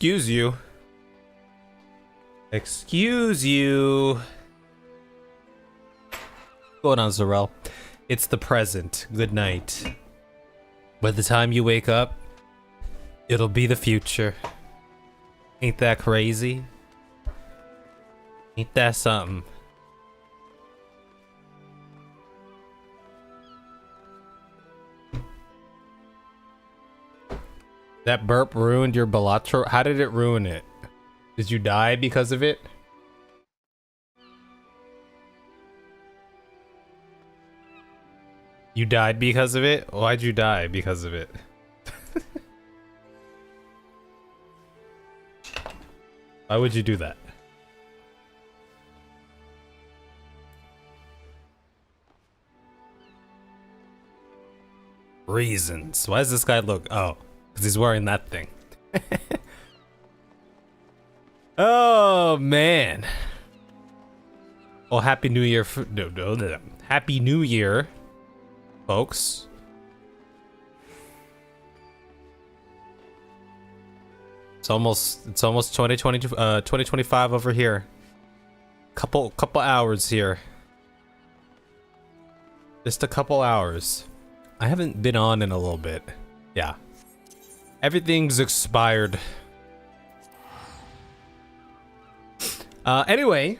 excuse you. Excuse you. What's going on, Zarel? It's the present. Good night. By the time you wake up, it'll be the future. Ain't that crazy? Ain't that something? That burp ruined your Balatro? How did it ruin it? Did you die because of it? You died because of it? Why'd you die because of it? Why would you do that? Reasons. Why does this guy look? Oh, because he's wearing that thing. Oh man. Well, happy New Year. No. Happy New Year, folks. It's almost 2025 over here. Couple hours here. Just a couple hours. I haven't been on in a little bit. Yeah. Everything's expired. Anyway,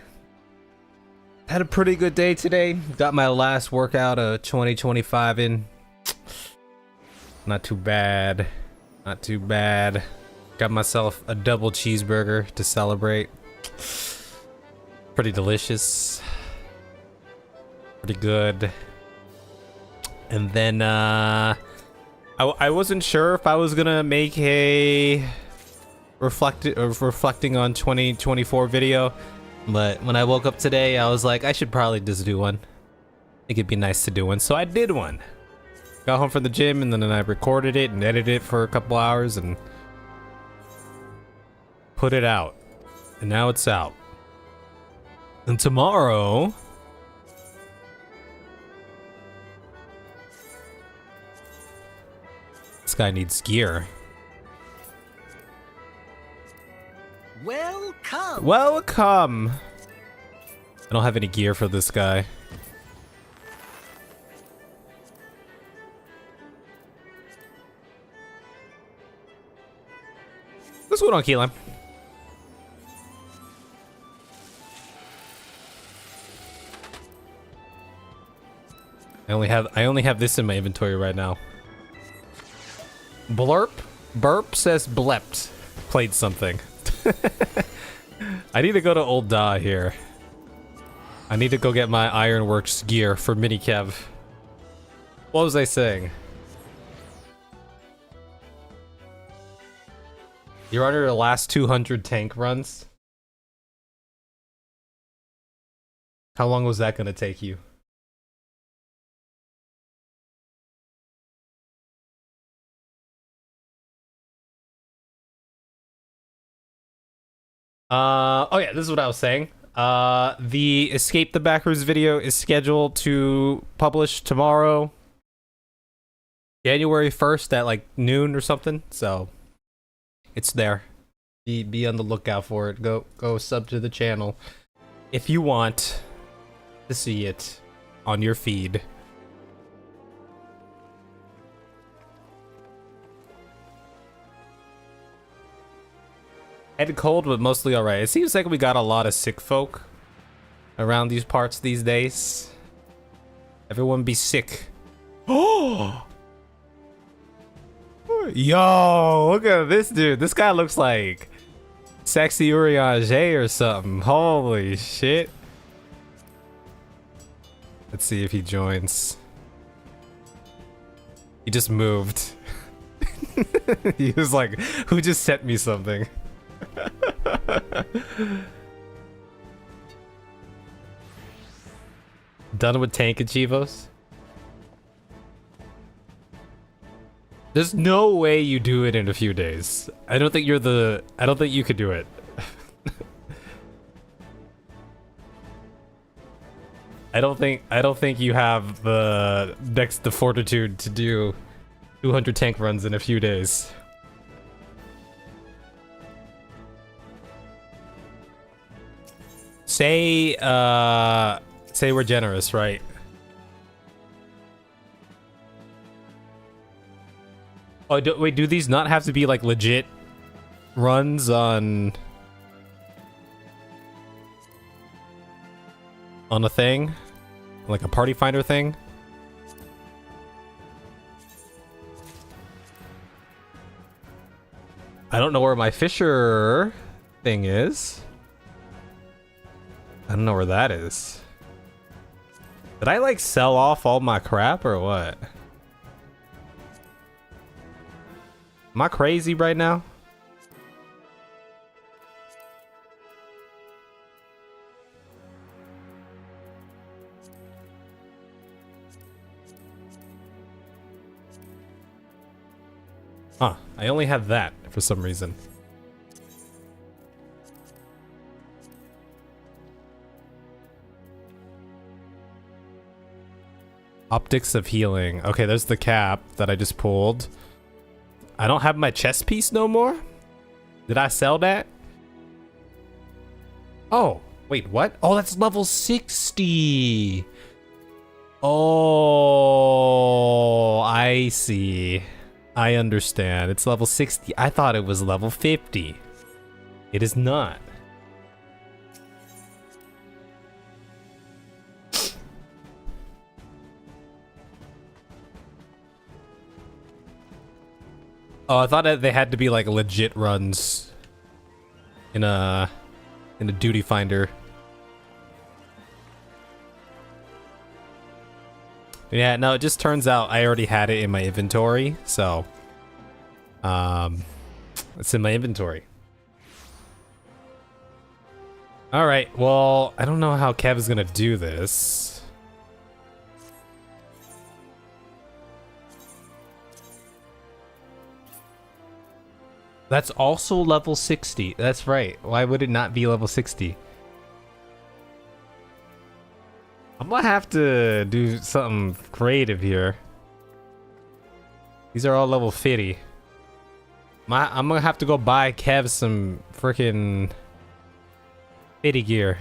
had a pretty good day today. Got my last workout of 2025 in. Not too bad. Not too bad. Got myself a double cheeseburger to celebrate. Pretty delicious. Pretty good. And then, I wasn't sure if I was gonna make a reflecting on 2024 video, but when I woke up today, I was like, I should probably just do one. I think it'd be nice to do one, so I did one. Got home from the gym, and then I recorded it and edited it for a couple hours and put it out. And now it's out. And tomorrow, this guy needs gear. Welcome. Welcome. I don't have any gear for this guy. What's going on, Keelan? I only have this in my inventory right now. Blurp? Burp says blept. Played something. I need to go to Old Da here. I need to go get my Ironworks gear for Mini Kev. What was I saying? You're under the last 200 tank runs? How long was that gonna take you? Oh yeah, this is what I was saying. The Escape the Backers video is scheduled to publish tomorrow, January 1st at like noon or something. So it's there. Be on the lookout for it. Go sub to the channel if you want to see it on your feed. Head cold, but mostly alright. It seems like we got a lot of sick folk around these parts these days. Everyone be sick. Oh! Yo, look at this dude. This guy looks like Sexy Urianger or something. Holy shit. Let's see if he joins. He just moved. He was like, who just sent me something? Done with tank Achievos? There's no way you do it in a few days. I don't think you could do it. I don't think you have the fortitude to do 200 tank runs in a few days. say we're generous, right? Oh, wait, do these not have to be like legit runs on a thing? Like a party finder thing? I don't know where my Fisher thing is. I don't know where that is. Did I like sell off all my crap or what? Am I crazy right now? Huh, I only have that for some reason. Optics of Healing. Okay, there's the cap that I just pulled. I don't have my chest piece no more? Did I sell that? Oh, wait, what? Oh, that's level 60. Oh, I see. I understand. It's level 60. I thought it was level 50. It is not. Oh, I thought that they had to be like legit runs in a duty finder. Yeah, no, it just turns out I already had it in my inventory, so it's in my inventory. All right, well, I don't know how Kev is gonna do this. That's also level 60. That's right. Why would it not be level 60? I'm gonna have to do something creative here. These are all level 50. I'm gonna have to go buy Kev some freaking 50 gear.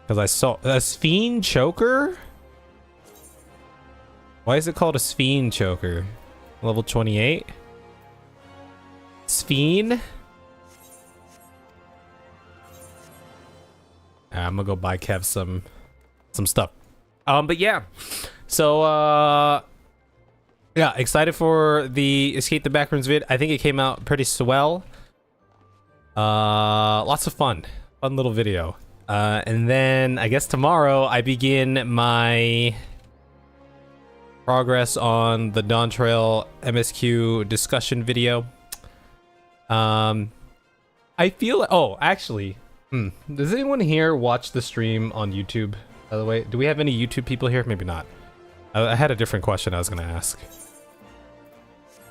Because I saw a Sphene Choker? Why is it called a Sphene Choker? Level 28? Sphene? I'm gonna go buy Kev some stuff. But yeah. So yeah, excited for the Escape the Backrooms vid. I think it came out pretty swell. Lots of fun. Fun little video. And then I guess tomorrow I begin my progress on the Dawntrail MSQ discussion video. I feel, oh, actually, does anyone here watch the stream on YouTube, by the way? Do we have any YouTube people here? Maybe not. I had a different question I was gonna ask.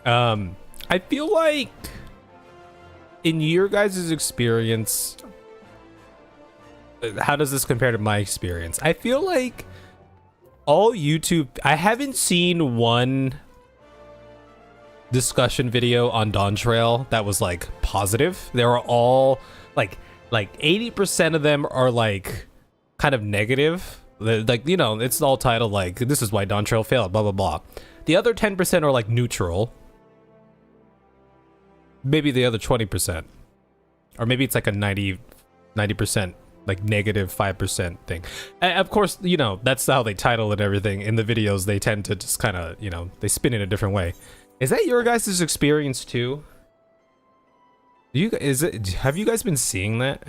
I feel like in your guys' experience, how does this compare to my experience? I feel like all YouTube, I haven't seen one discussion video on Dawntrail that was like positive. They were all like 80% of them are like kind of negative. Like, you know, it's all titled like, this is why Dawntrail failed, blah blah blah. The other 10% are like neutral. Maybe the other 20%, or maybe it's like a 90% like negative 5% thing. And of course, you know, that's how they title it. Everything in the videos, they tend to just kind of, you know, they spin it a different way. Is that your guys' experience too? Have you guys been seeing that?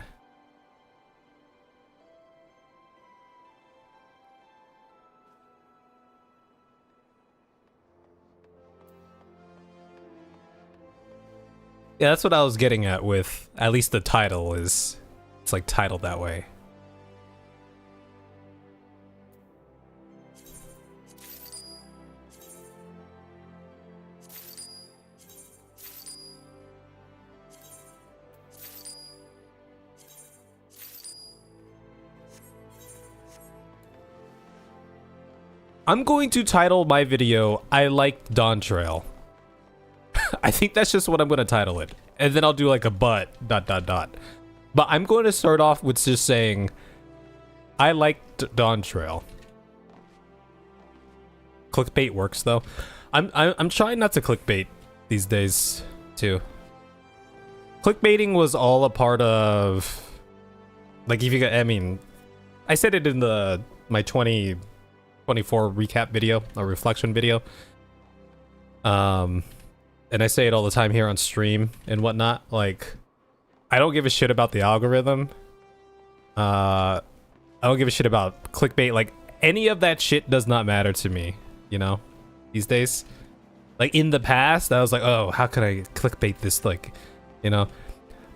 Yeah, that's what I was getting at with, at least the title is, it's like titled that way. I'm going to title my video, I like Dawntrail. I think that's just what I'm going to title it. And then I'll do like a but, ... But I'm going to start off with just saying I liked Dawntrail. Clickbait works though. I'm trying not to clickbait these days too. Clickbaiting was all a part of, like, if you got, I mean, I said it in my 2024 recap video, or reflection video. And I say it all the time here on stream and whatnot. Like, I don't give a shit about the algorithm. I don't give a shit about clickbait. Like, any of that shit does not matter to me, you know, these days. Like, in the past, I was like, oh, how could I clickbait this? Like, you know,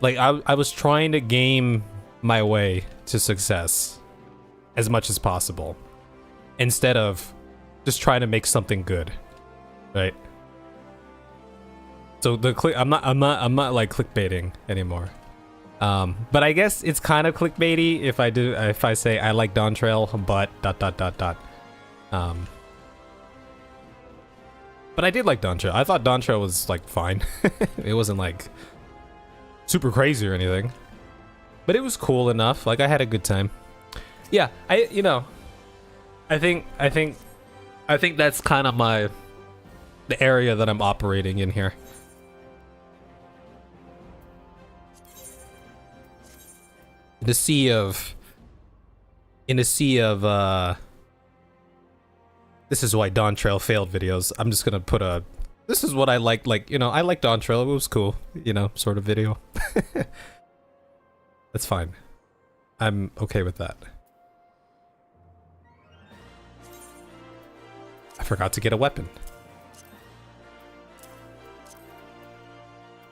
like, I was trying to game my way to success as much as possible, instead of just trying to make something good, right? So I'm not like clickbaiting anymore. But I guess it's kind of clickbaity if I say I like Dawntrail, but ... But I did like Dawntrail. I thought Dawntrail was like fine. It wasn't like super crazy or anything, but it was cool enough. Like, I had a good time. Yeah, I think that's kind of the area that I'm operating in here. In a sea of this is why Dawntrail failed videos. I'm just gonna put this is what I liked, like, you know, I liked Dawntrail, it was cool, you know, sort of video. That's fine. I'm okay with that. I forgot to get a weapon.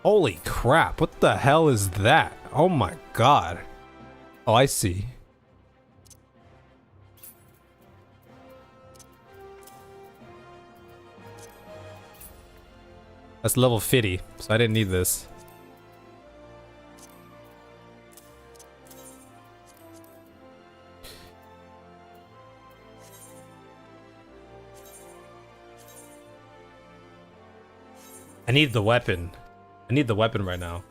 Holy crap, what the hell is that? Oh my god. Oh, I see. That's level 50, so I didn't need this. I need the weapon. I need the weapon right now.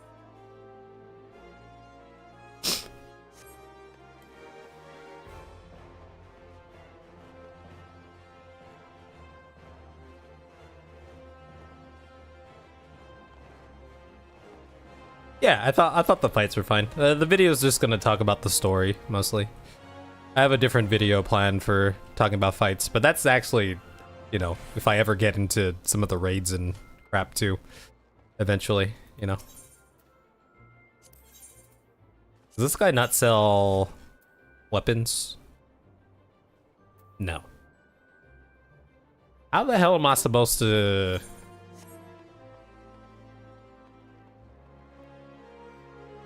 Yeah, I thought the fights were fine. The video is just gonna talk about the story mostly. I have a different video planned for talking about fights, but that's actually, you know, if I ever get into some of the raids and crap too, eventually, you know. Does this guy not sell weapons? No. How the hell am I supposed to...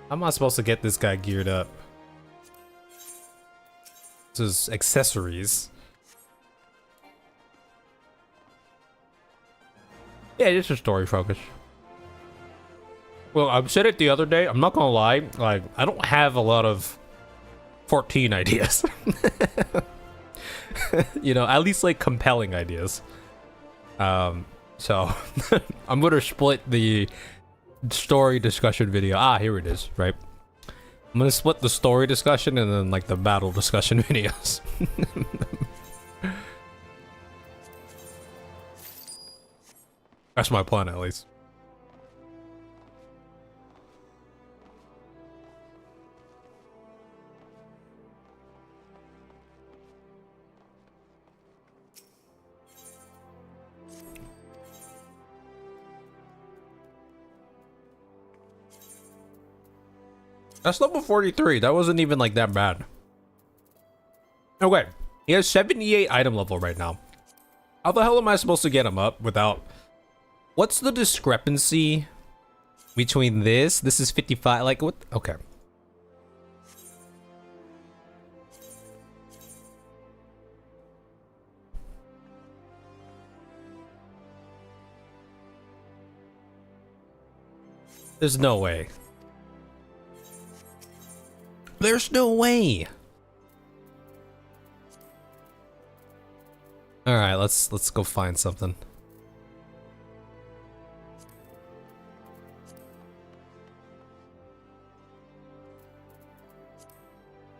How am I supposed to get this guy geared up? This is accessories. Yeah, just a story focus. Well, I said it the other day, I'm not gonna lie, like, I don't have a lot of 14 ideas. You know, at least like compelling ideas. So I'm gonna split the story discussion video. Ah, here it is, right? I'm gonna split the story discussion and then like the battle discussion videos. That's my plan, at least. That's level 43. That wasn't even like that bad. Okay, he has 78 item level right now. How the hell am I supposed to get him up without... What's the discrepancy between this? This is 55. Like, what? Okay. There's no way. There's no way. All right, let's go find something.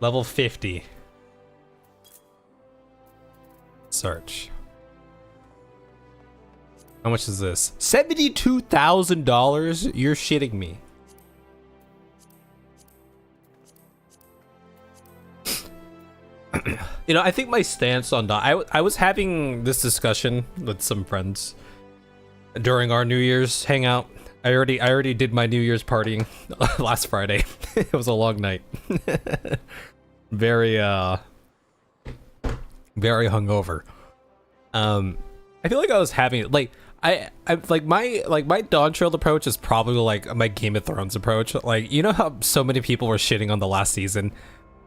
Level 50. Search. How much is this? $72,000? You're shitting me. You know, I think my stance on I was having this discussion with some friends during our New Year's hangout. I already did my New Year's partying last Friday. It was a long night. Very hungover. I feel like I was having like I like my Dawntrail approach is probably like my Game of Thrones approach. Like, you know how so many people were shitting on the last season?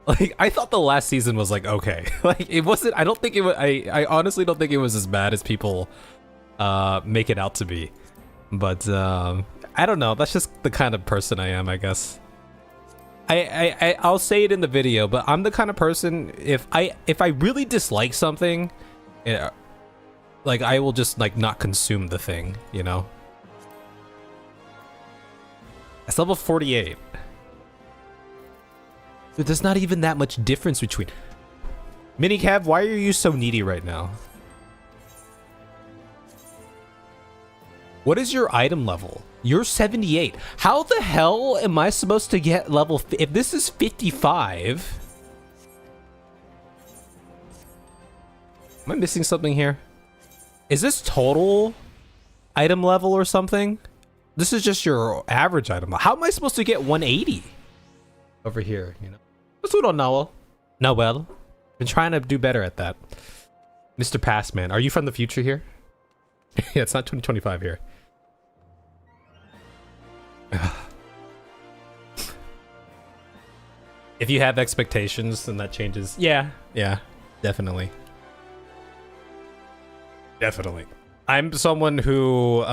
Like, I thought the last season was like okay. Like, it wasn't. I don't think it was. I honestly don't think it was as bad as people make it out to be. But I don't know. That's just the kind of person I am, I guess. I'll say it in the video, but I'm the kind of person, if I really dislike something, like, I will just like not consume the thing, you know. That's level 48. Dude, there's not even that much difference between. Minicav, why are you so needy right now? What is your item level? You're 78. How the hell am I supposed to get level if this is 55? Am I missing something here? Is this total item level or something? This is just your average item. How am I supposed to get 180? Over here, you know. What's going on, Noel? Noel? Been trying to do better at that. Mr. Passman, are you from the future here? Yeah, it's not 2025 here. If you have expectations, then that changes. Yeah, definitely. Definitely. I'm someone who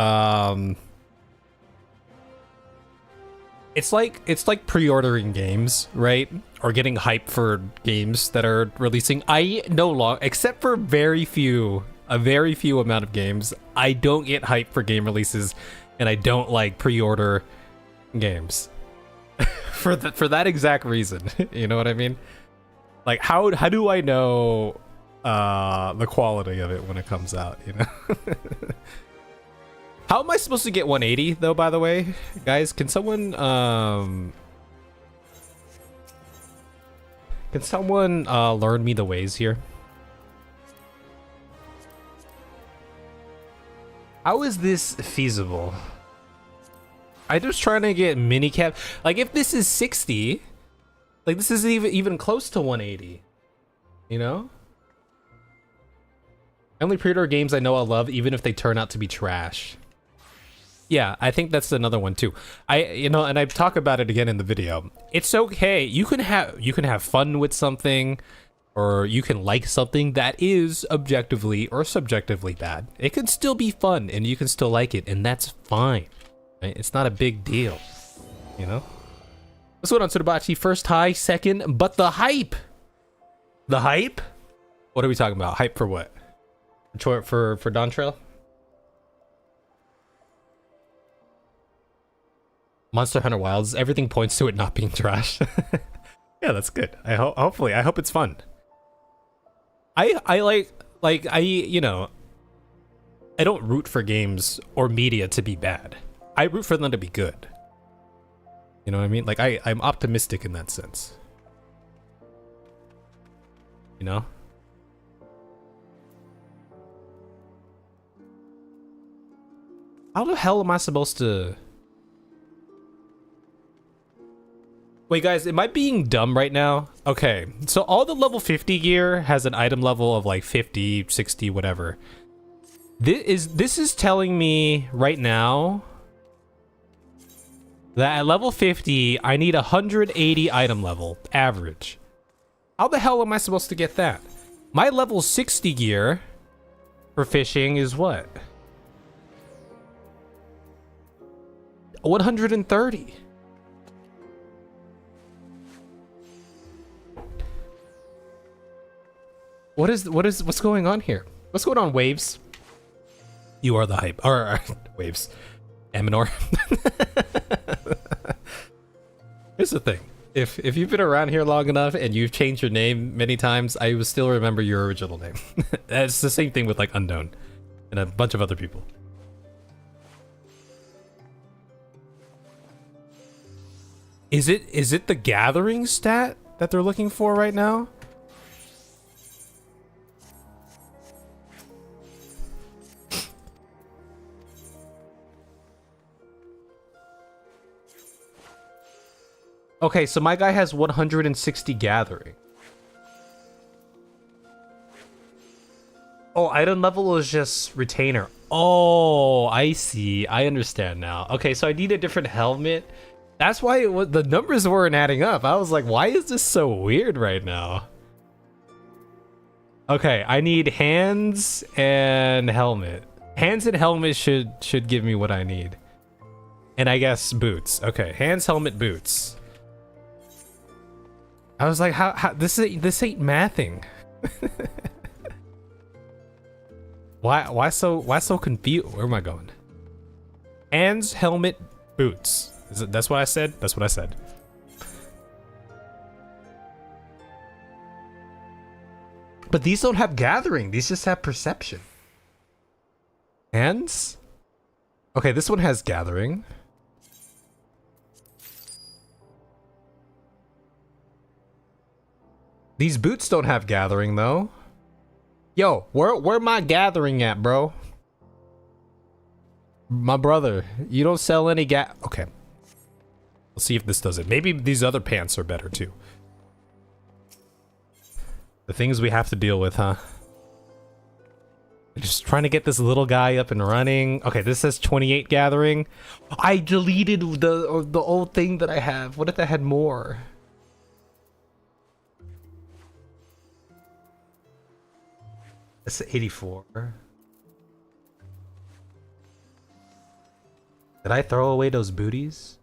it's like pre-ordering games, right? Or getting hype for games that are releasing. I no longer, except for a very few amount of games, I don't get hype for game releases, and I don't like pre-order games for that exact reason. You know what I mean? Like, how do I know the quality of it when it comes out, you know? How am I supposed to get 180 though, by the way? Guys, can someone learn me the ways here? How is this feasible? I'm just trying to get minicap. Like, if this is 60, like, this isn't even close to 180. You know? I only pre-order games I know I'll love, even if they turn out to be trash. Yeah, I think that's another one too. You know, and I talk about it again in the video. It's okay. You can have fun with something, or you can like something that is objectively or subjectively bad. It can still be fun, and you can still like it, and that's fine. Right? It's not a big deal, you know? What's going on, Tsudabachi? First high, second, but the hype! The hype? What are we talking about? Hype for what? For Dawntrail? Monster Hunter Wilds, everything points to it not being trash. Yeah, that's good. I hope it's fun. I you know, I don't root for games or media to be bad. I root for them to be good. You know what I mean? Like, I'm optimistic in that sense. You know? How the hell am I supposed to... Wait, guys, am I being dumb right now? Okay, so all the level 50 gear has an item level of like 50, 60, whatever. This is telling me right now that at level 50, I need 180 item level, average. How the hell am I supposed to get that? My level 60 gear for fishing is what? 130. What's going on here? What's going on, Waves? You are the hype. Or Waves. Aminor. Here's the thing. if you've been around here long enough and you've changed your name many times, I will still remember your original name. It's the same thing with like Unknown and a bunch of other people. Is it the gathering stat that they're looking for right now? Okay, so my guy has 160 gathering. Oh, item level is just retainer. Oh, I see. I understand now. Okay, so I need a different helmet. That's why the numbers weren't adding up. I was like, why is this so weird right now? Okay, I need hands and helmet. Hands and helmet should give me what I need. And I guess boots. Okay, hands, helmet, boots. I was like, how this ain't mathing. why so confused? Where am I going? Hands, helmet, boots. That's what I said? That's what I said. But these don't have gathering. These just have perception. Hands? Okay, this one has gathering. These boots don't have gathering though. Yo, where my gathering at, bro? My brother, you don't sell any okay. We'll see if this does it. Maybe these other pants are better too. The things we have to deal with, huh? Just trying to get this little guy up and running. Okay, this says 28 gathering. I deleted the old thing that I have. What if I had more? It's 84. Did I throw away those booties?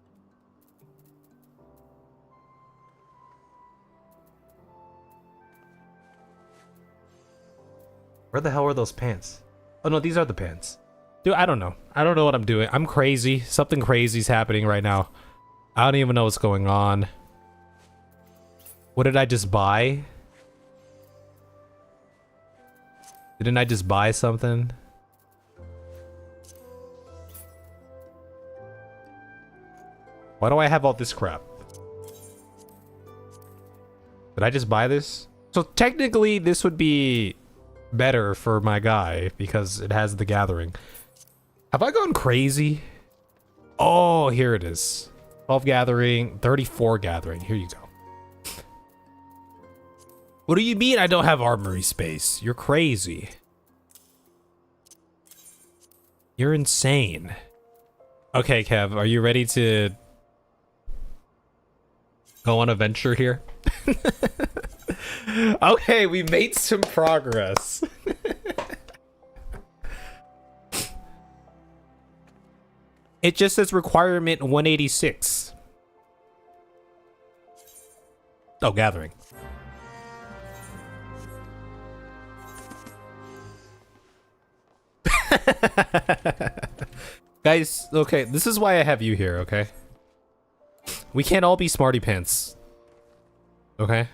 Where the hell are those pants? Oh no, these are the pants. Dude, I don't know. I don't know what I'm doing. I'm crazy. Something crazy's happening right now. I don't even know what's going on. What did I just buy? Didn't I just buy something? Why do I have all this crap? Did I just buy this? So technically this would be better for my guy because it has the gathering. Have I gone crazy? Oh, here it is. 12 gathering, 34 gathering. Here you go. What do you mean I don't have armory space? You're crazy. You're insane. Okay, Kev, are you ready to go on a venture here? Okay, we made some progress. It just says requirement 186. Oh, gathering. Guys, okay, this is why I have you here, okay? We can't all be smarty pants. Okay?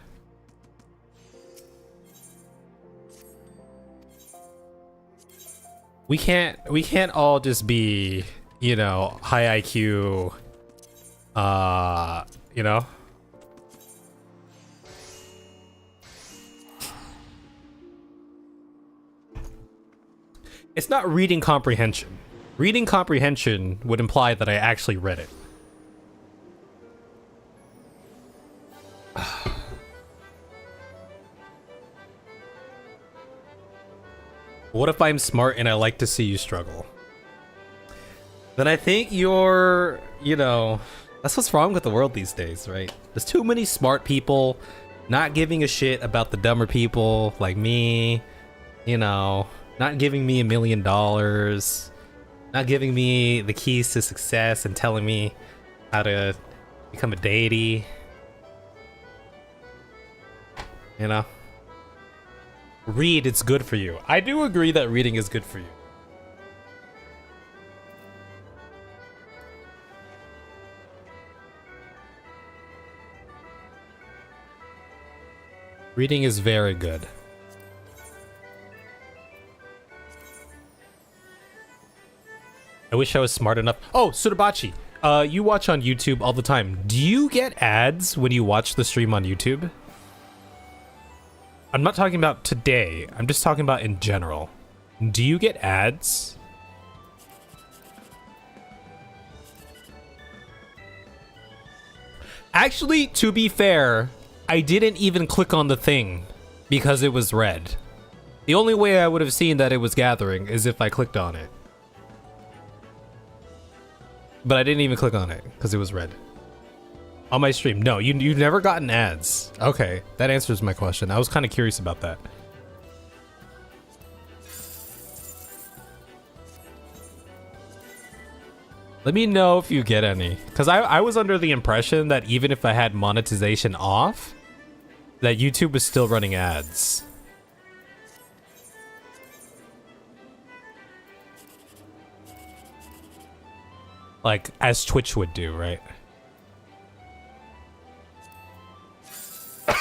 We can't all just be, you know, high IQ, you know? It's not reading comprehension. Reading comprehension would imply that I actually read it. What if I'm smart and I like to see you struggle? Then I think you're, you know, that's what's wrong with the world these days, right? There's too many smart people not giving a shit about the dumber people like me, you know, not giving me $1 million, not giving me the keys to success and telling me how to become a deity. You know? Read, it's good for you. I do agree that reading is good for you. Reading is very good. I wish I was smart enough. Oh, Surabachi, you watch on YouTube all the time. Do you get ads when you watch the stream on YouTube? I'm not talking about today. I'm just talking about in general. Do you get ads? Actually, to be fair, I didn't even click on the thing because it was red. The only way I would have seen that it was gathering is if I clicked on it. But I didn't even click on it because it was red. On my stream. No, you've never gotten ads. Okay, that answers my question. I was kind of curious about that. Let me know if you get any. Because I was under the impression that even if I had monetization off, that YouTube was still running ads. Like, as Twitch would do, right?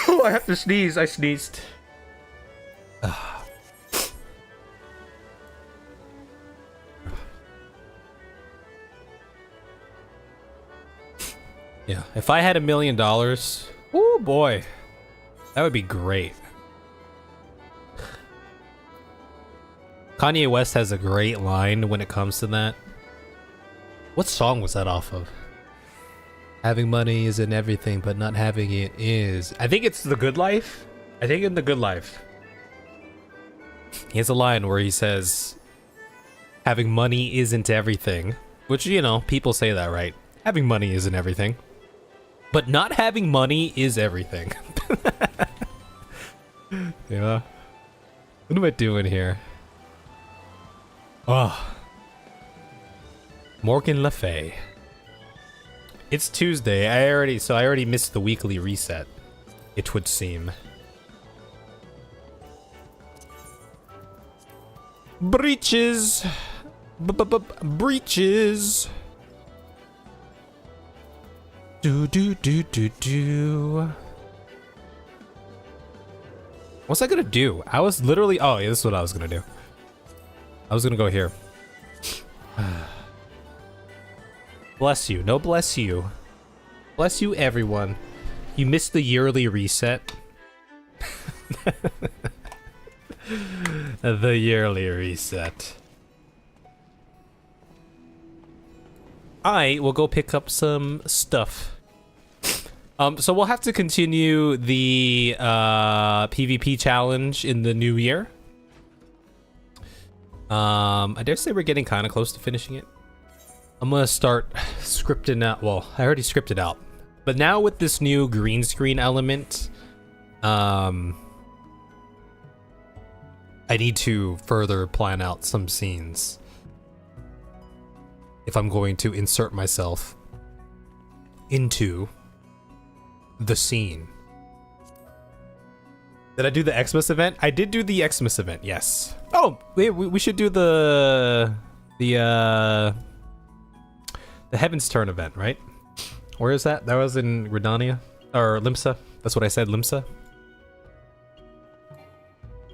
Oh, I have to sneeze. I sneezed. Yeah, if I had $1 million, oh boy, that would be great. Kanye West has a great line when it comes to that. What song was that off of? Having money isn't everything, but not having it is. I think it's The Good Life. I think in The Good Life, he has a line where he says, having money isn't everything. Which, you know, people say that, right? Having money isn't everything. But not having money is everything. Yeah. What am I doing here? Oh. Morgan Le Fay. It's Tuesday. I already missed the weekly reset, it would seem. Breaches. Breaches. Do. What's I gonna do? I was literally. Oh, yeah, this is what I was gonna do. I was gonna go here. Bless you. No, bless you. Bless you, everyone. You missed the yearly reset. The yearly reset. I will go pick up some stuff. So we'll have to continue the PvP challenge in the new year. I dare say we're getting kind of close to finishing it. I'm gonna start scripting out. Well, I already scripted out, but now with this new green screen element, I need to further plan out some scenes if I'm going to insert myself into the scene. Did I do the Xmas event? I did do the Xmas event, yes. Oh, we should do the Heaven's Turn event, right? Where is that? That was in Redania? Or Limsa? That's what I said, Limsa?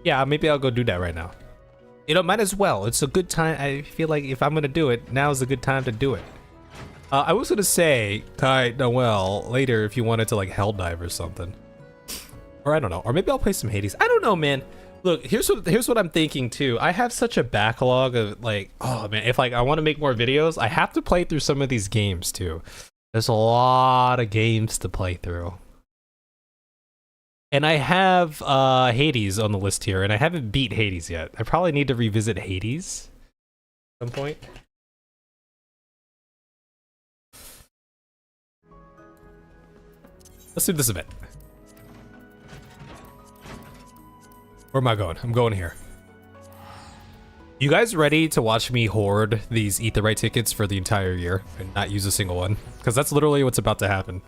Yeah, maybe I'll go do that right now. You know, might as well. It's a good time. I feel like if I'm gonna do it, now is a good time to do it. I was gonna say, Kai Noel, later if you wanted to like hell dive or something. Or I don't know. Or maybe I'll play some Hades. I don't know, man. Look, here's what I'm thinking too. I have such a backlog of like, oh man, if like I want to make more videos, I have to play through some of these games too. There's a lot of games to play through. And I have Hades on the list here, and I haven't beat Hades yet. I probably need to revisit Hades at some point. Let's do this event. Where am I going? I'm going here. You guys ready to watch me hoard these Aetheryte tickets for the entire year and not use a single one? Because that's literally what's about to happen.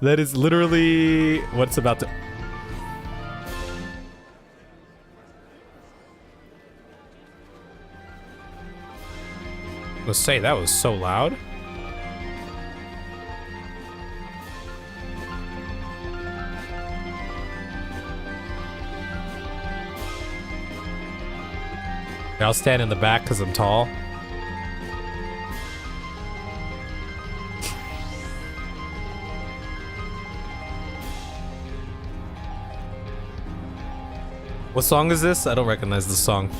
That is literally what's about to... Let's say that was so loud. I'll stand in the back because I'm tall. What song is this? I don't recognize the song.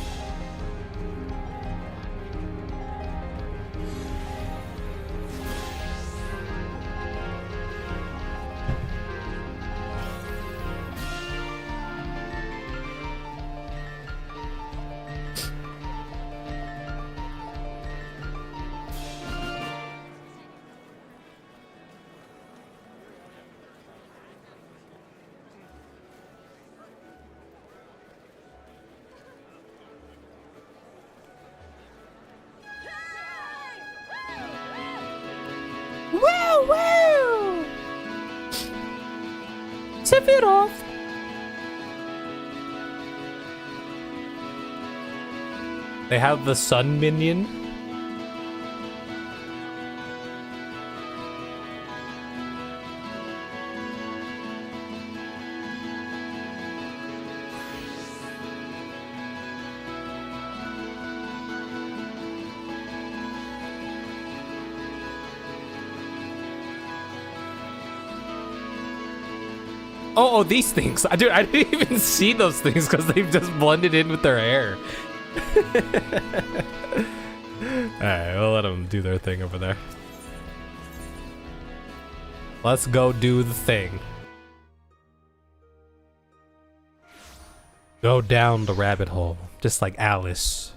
Sephiroth. They have the sun minion. Oh, these things. Dude, I didn't even see those things because they've just blended in with their hair. Alright, we'll let them do their thing over there. Let's go do the thing. Go down the rabbit hole, just like Alice.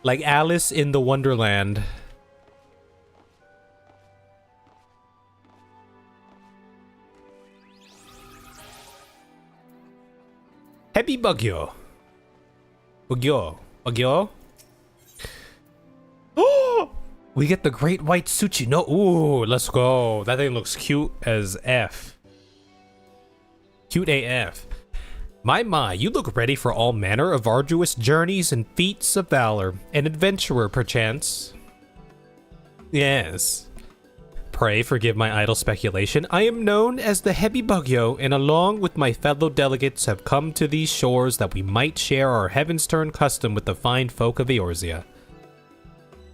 Like Alice in the Wonderland. Happy Bagyo. Bagyo. Oh! We get the Great White Suchi. No, ooh, let's go. That thing looks cute as F. Cute AF. My, you look ready for all manner of arduous journeys and feats of valor. An adventurer, perchance. Yes. Pray forgive my idle speculation. I am known as the Hebi Bagyo, and along with my fellow delegates have come to these shores that we might share our heaven's turn custom with the fine folk of Eorzea.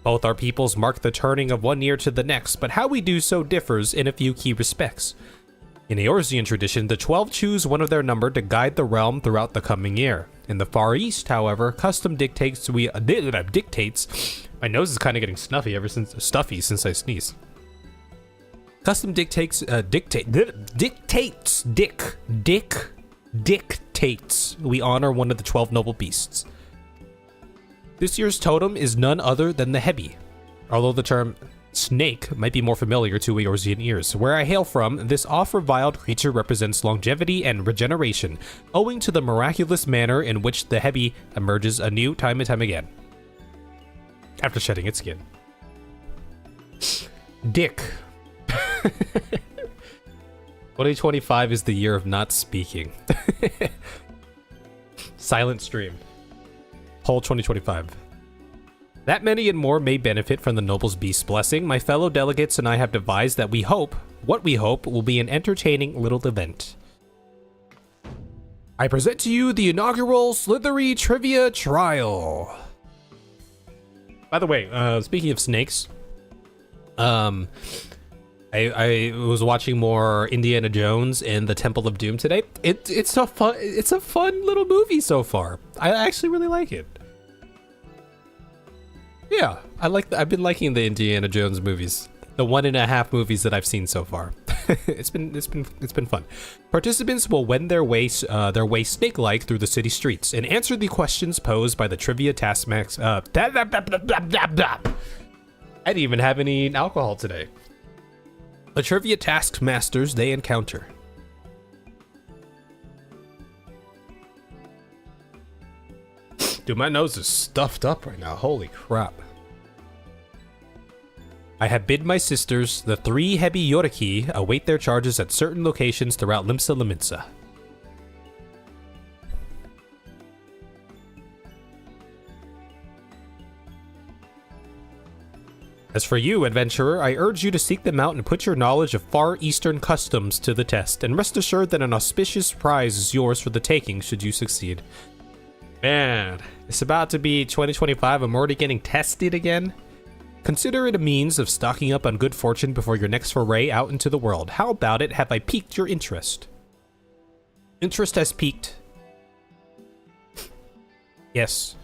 Both our peoples mark the turning of one year to the next, but how we do so differs in a few key respects. In Eorzean tradition, the 12 choose one of their number to guide the realm throughout the coming year. In the Far East, however, custom dictates my nose is kind of getting stuffy since I sneeze. Custom dictates we honor one of the 12 noble beasts. This year's totem is none other than the Hebi, although the term snake might be more familiar to Eorzean ears. Where I hail from, this oft-reviled creature represents longevity and regeneration, owing to the miraculous manner in which the Hebi emerges anew time and time again, after shedding its skin. Dick. 2025 is the year of not speaking. Silent stream. Poll 2025. That many and more may benefit from the Noble's Beast's blessing. My fellow delegates and I have devised that what we hope will be an entertaining little event. I present to you the inaugural Slithery Trivia Trial. By the way, speaking of snakes, I was watching more Indiana Jones and the Temple of Doom today. It's a fun little movie so far. I actually really like it. Yeah, I've been liking the Indiana Jones movies. The 1.5 movies that I've seen so far. It's been fun. Participants will wend their way snake-like through the city streets and answer the questions posed by the trivia taskmax. I didn't even have any alcohol today. The trivia taskmasters they encounter. Dude, my nose is stuffed up right now. Holy crap. I have bid my sisters, the 3 Hebi Yoriki, await their charges at certain locations throughout Limsa Lominsa. As for you, adventurer, I urge you to seek them out and put your knowledge of Far Eastern customs to the test, and rest assured that an auspicious prize is yours for the taking should you succeed. Man, it's about to be 2025. I'm already getting tested again. Consider it a means of stocking up on good fortune before your next foray out into the world. How about it? Have I piqued your interest? Interest has peaked. Yes.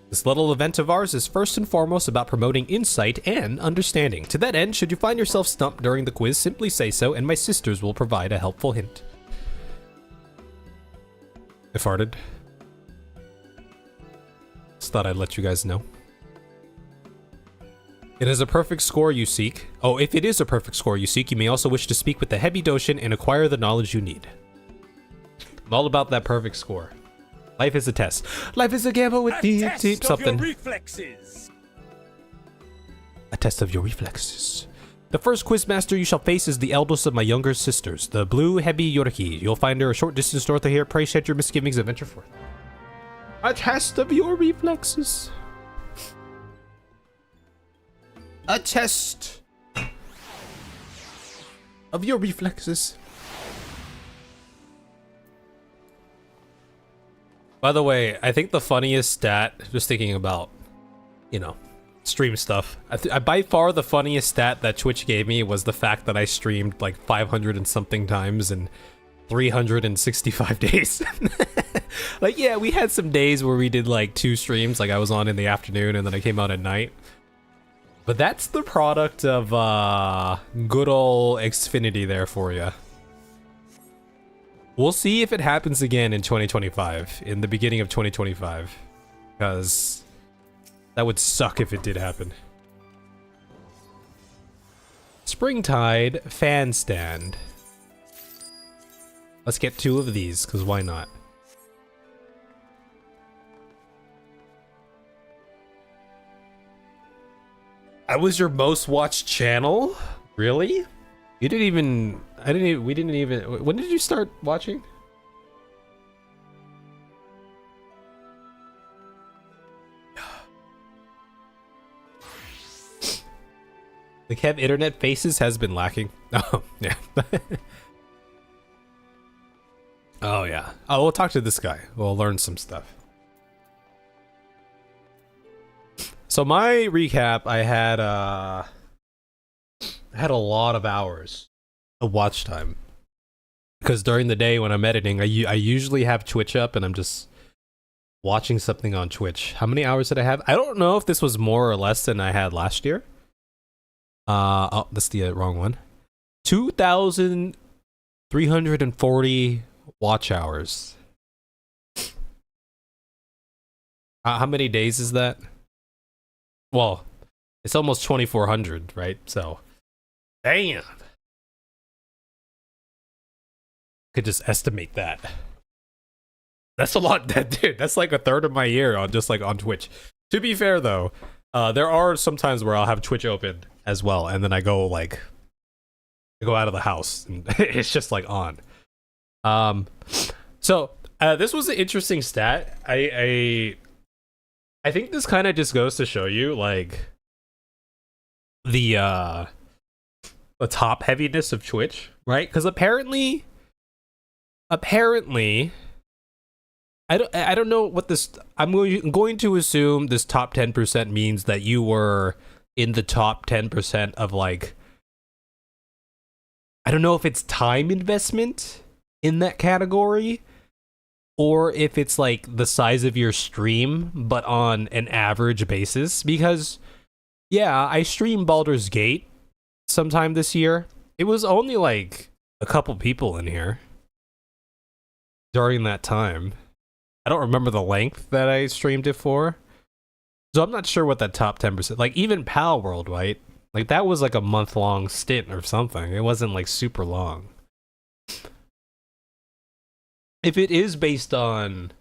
This little event of ours is first and foremost about promoting insight and understanding. To that end, should you find yourself stumped during the quiz, simply say so, and my sisters will provide a helpful hint. I farted. Just thought I'd let you guys know. It is a perfect score you seek. Oh, if it is a perfect score you seek, you may also wish to speak with the Heavy Doshin and acquire the knowledge you need. I'm all about that perfect score. Life is a test. Life is a gamble with deep something. Reflexes. A test of your reflexes. The first quizmaster you shall face is the eldest of my younger sisters, the blue Hebi Yoriki. You'll find her a short distance north of here. Pray shed your misgivings and venture forth. A test of your reflexes. A test of your reflexes. By the way, I think the funniest stat, just thinking about, you know, stream stuff. I by far the funniest stat that Twitch gave me was the fact that I streamed like 500 and something times in 365 days. Like, yeah, we had some days where we did like 2 streams, like I was on in the afternoon and then I came out at night. But that's the product of good old Xfinity there for you. We'll see if it happens again in 2025, in the beginning of 2025, because that would suck if it did happen. Springtide fan stand. Let's get 2 of these, because why not? I was your most watched channel? Really? You didn't even... we didn't even... When did you start watching? The Kev internet faces has been lacking. Oh, yeah. Oh, yeah. Oh, we'll talk to this guy. We'll learn some stuff. So my recap, I had a lot of hours of watch time. Because during the day when I'm editing, I usually have Twitch up and I'm just watching something on Twitch. How many hours did I have? I don't know if this was more or less than I had last year. Oh, that's the wrong one. 2,340 watch hours. How many days is that? Well, it's almost 2,400, right? So, damn. Could just estimate that. That's a lot, dude. That's like a third of my year on just like on Twitch. To be fair though, there are some times where I'll have Twitch open as well, and then I go out of the house and it's just like on. So this was an interesting stat. I think this kind of just goes to show you like the top heaviness of Twitch, right? Because apparently I don't know what this. I'm going to assume this top 10% means that you were in the top 10% of like. I don't know if it's time investment in that category, or if it's like the size of your stream, but on an average basis. Because, yeah, I streamed Baldur's Gate sometime this year. It was only like a couple people in here during that time. I don't remember the length that I streamed it for. So I'm not sure what that top 10%, like even Pal World, right? Like that was like a month-long stint or something. It wasn't like super long. If it is based on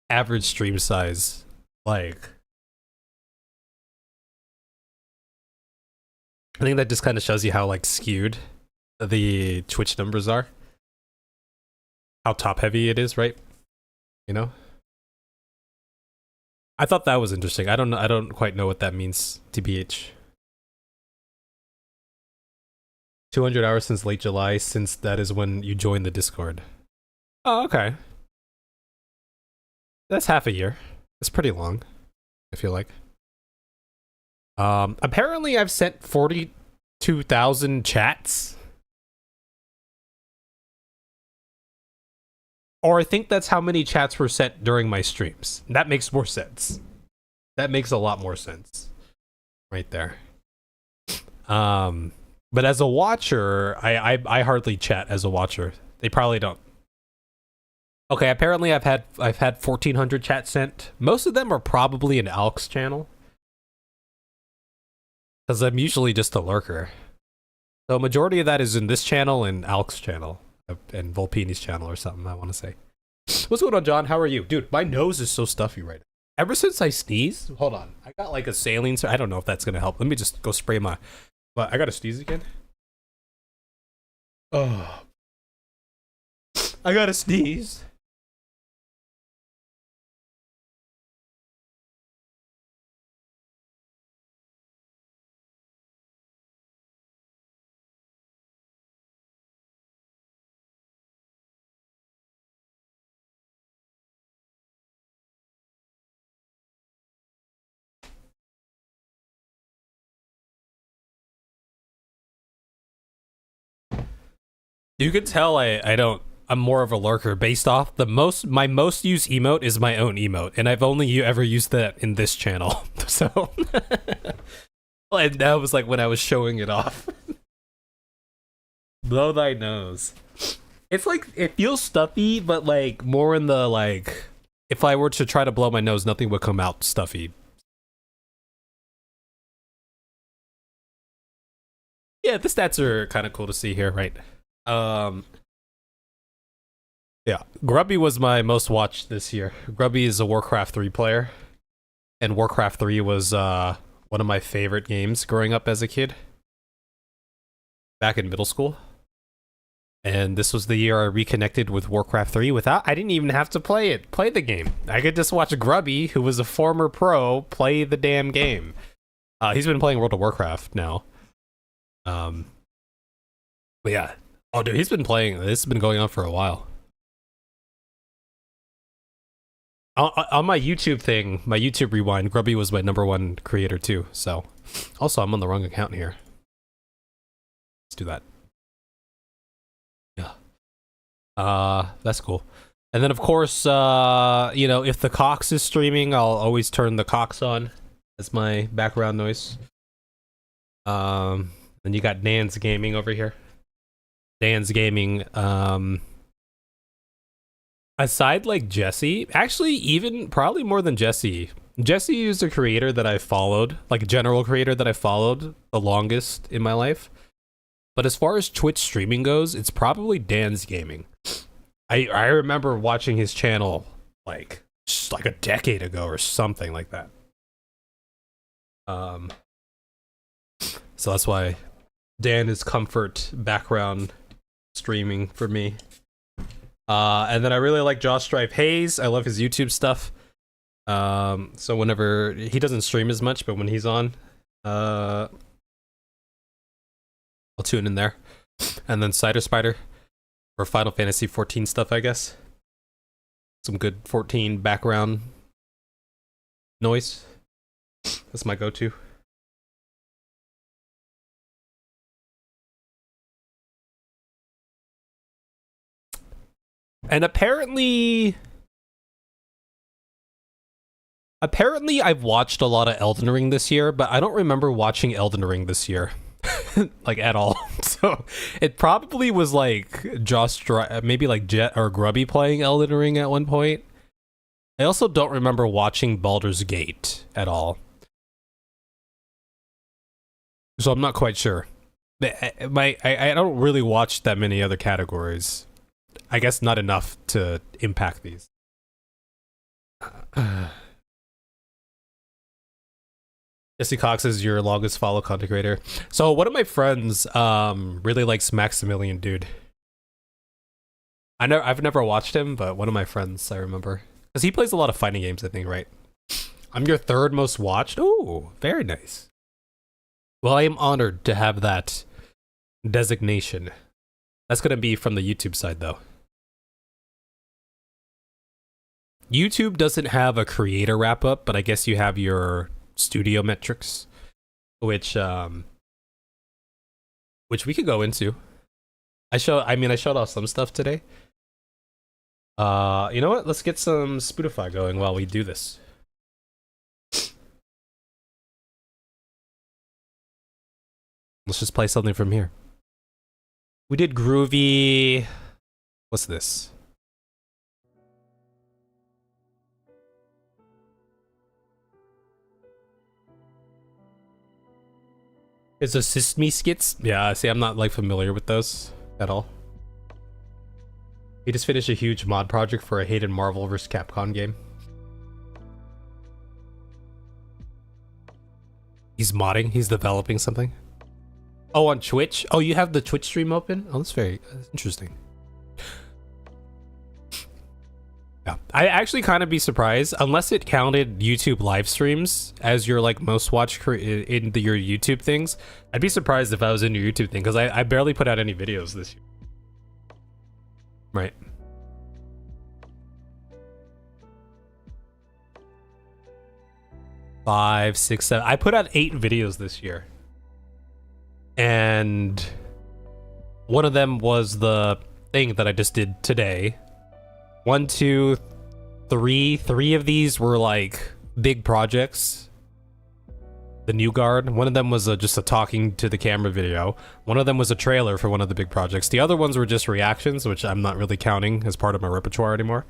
average stream size, like I think that just kind of shows you how like skewed the Twitch numbers are. How top heavy it is, right? You know? I thought that was interesting. I don't quite know what that means, TBH. 200 hours since late July, since that is when you joined the Discord. Oh, okay. That's half a year. It's pretty long, I feel like. Apparently I've sent 42,000 chats. Or I think that's how many chats were sent during my streams. That makes more sense. That makes a lot more sense. Right there. But as a watcher, I hardly chat as a watcher. They probably don't. Okay, apparently I've had 1,400 chats sent. Most of them are probably an Alx channel. Because I'm usually just a lurker. So a majority of that is in this channel and Alx channel. And Volpini's channel or something, I want to say. What's going on, John? How are you? Dude, my nose is so stuffy right now. Ever since I sneezed, hold on. I got like a saline, I don't know if that's going to help. Let me just go spray my... But I got to sneeze again. Oh. I got to sneeze. You can tell I'm more of a lurker based off my most used emote is my own emote, and I've only ever used that in this channel. So and that was like when I was showing it off. Blow thy nose. It's like it feels stuffy, but like more in the like if I were to try to blow my nose, nothing would come out stuffy. Yeah, the stats are kind of cool to see here, right? Yeah, Grubby was my most watched this year. Grubby is a Warcraft 3 player, and Warcraft 3 was one of my favorite games growing up as a kid, back in middle school. And this was the year I reconnected with Warcraft 3 I didn't even have to play the game. I could just watch Grubby, who was a former pro, play the damn game. He's been playing World of Warcraft now. But yeah. Oh, dude, he's been playing. This has been going on for a while. On my YouTube thing, my YouTube rewind, Grubby was my #1 creator too. So, also, I'm on the wrong account here. Let's do that. Yeah. That's cool. And then, of course, you know, if the Cox is streaming, I'll always turn the Cox on as my background noise. Then you got Dan's Gaming over here. Dan's Gaming, aside like Jesse, actually even probably more than Jesse. Jesse is a creator that I followed, like a general creator that I followed the longest in my life. But as far as Twitch streaming goes, it's probably Dan's Gaming. I remember watching his channel like a decade ago or something like that. So that's why Dan is comfort background streaming for me. And then I really like Josh Strife Hayes. I love his YouTube stuff. So whenever he doesn't stream as much, but when he's on, I'll tune in there. And then Cider Spider for Final Fantasy 14 stuff, I guess. Some good 14 background noise. That's my go-to. And apparently I've watched a lot of Elden Ring this year, but I don't remember watching Elden Ring this year. Like at all. So it probably was like maybe like Jet or Grubby playing Elden Ring at one point. I also don't remember watching Baldur's Gate at all. So I'm not quite sure. I don't really watch that many other categories. I guess not enough to impact these. Jesse Cox is your longest follow content creator. So one of my friends really likes Maximilian Dude. I've never watched him, but one of my friends I remember. Because he plays a lot of fighting games, I think, right? I'm your third most watched? Oh, very nice. Well, I am honored to have that designation. That's going to be from the YouTube side, though. YouTube doesn't have a creator wrap up, but I guess you have your studio metrics, which we could go into. I showed off some stuff today. You know what? Let's get some Spotify going while we do this. Let's just play something from here. We did Groovy. What's this? It's Assist Me skits? Yeah, see, I'm not like familiar with those at all. He just finished a huge mod project for a hated Marvel vs. Capcom game. He's modding? He's developing something? Oh, on Twitch? Oh, you have the Twitch stream open? Oh, that's interesting. Yeah, I actually kind of be surprised, unless it counted YouTube live streams as your like most watched in your YouTube things. I'd be surprised if I was in your YouTube thing, because I barely put out any videos this year. Right. Five, six, seven. I put out 8 videos this year. And one of them was the thing that I just did today. 1, 2, 3. 3 of these were like big projects. The New Guard. One of them was just a talking to the camera video. One of them was a trailer for one of the big projects. The other ones were just reactions, which I'm not really counting as part of my repertoire anymore.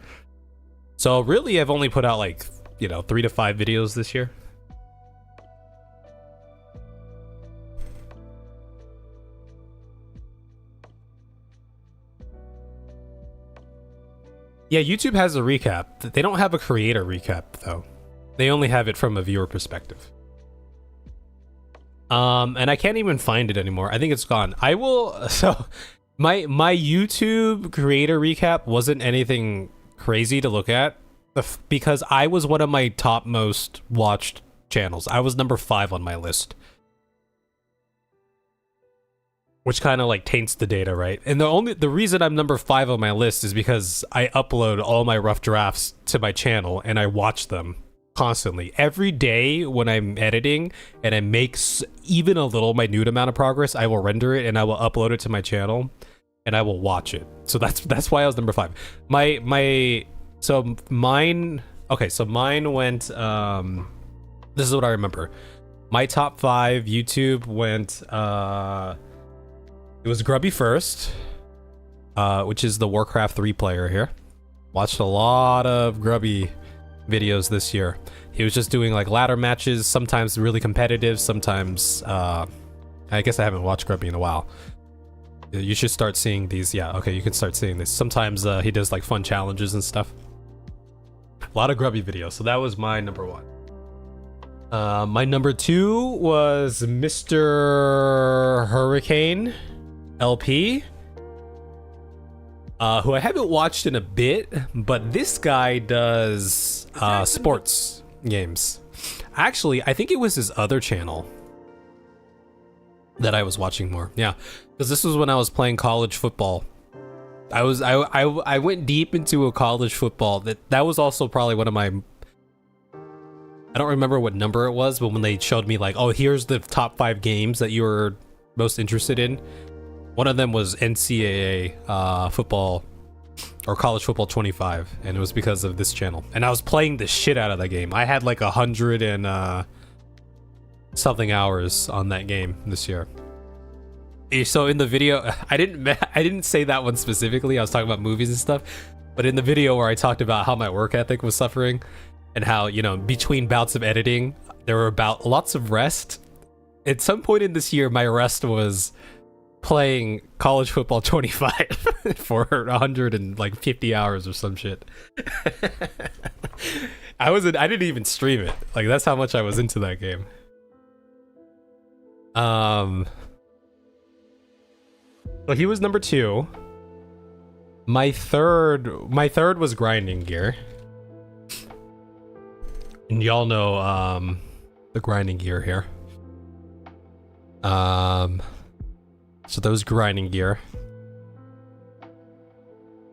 So really, I've only put out like, 3 to 5 videos this year. Yeah, YouTube has a recap. They don't have a creator recap, though. They only have it from a viewer perspective. And I can't even find it anymore. I think it's gone. I will... So, my YouTube creator recap wasn't anything crazy to look at, because I was one of my top most watched channels. I was number 5 on my list. Which kind of like taints the data, right? And the reason I'm number 5 on my list is because I upload all my rough drafts to my channel and I watch them constantly. Every day when I'm editing and I make even a little minute amount of progress, I will render it and I will upload it to my channel and I will watch it. So that's why I was number 5. Mine went this is what I remember. My top 5 YouTube went it was Grubby first, which is the Warcraft 3 player here. Watched a lot of Grubby videos this year. He was just doing like ladder matches, sometimes really competitive, sometimes I guess I haven't watched Grubby in a while. You should start seeing these. Yeah, okay, you can start seeing this. Sometimes he does like fun challenges and stuff. A lot of Grubby videos, so that was my number 1. My number 2 was Mr. Hurricane LP, who I haven't watched in a bit, but this guy does sports games. Actually, I think it was his other channel that I was watching more. Yeah, because this was when I was playing college football. I went deep into a college football. That was also probably one of my... I don't remember what number it was, but when they showed me like, oh, here's the top 5 games that you were most interested in, one of them was NCAA football or college football 25, and it was because of this channel. And I was playing the shit out of that game. I had like 100 and something hours on that game this year. So in the video, I didn't say that one specifically. I was talking about movies and stuff, but in the video where I talked about how my work ethic was suffering and how, between bouts of editing, there were lots of rest. At some point in this year, my rest was playing college football 25 for 150 hours or some shit. I didn't even stream it. Like, that's how much I was into that game. Well, he was number 2. My third was Grinding Gear. And y'all know the Grinding Gear here. So that was Grinding Gear.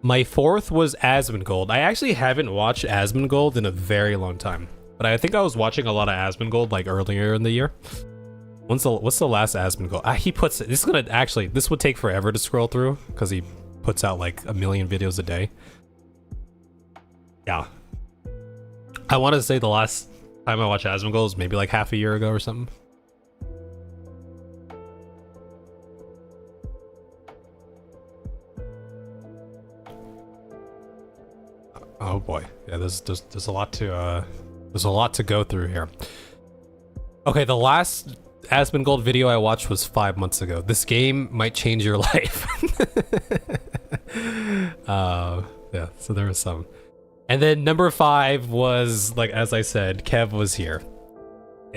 My fourth was Asmongold. I actually haven't watched Asmongold in a very long time, but I think I was watching a lot of Asmongold like earlier in the year. What's the last Asmongold? He puts it. This would take forever to scroll through because he puts out like a million videos a day. Yeah, I want to say the last time I watched Asmongold was maybe like half a year ago or something. Oh boy, yeah. There's a lot to go through here. Okay, the last Asmongold video I watched was 5 months ago. This game might change your life. Yeah. So there was some, and then number 5 was, like, as I said, Kev was here.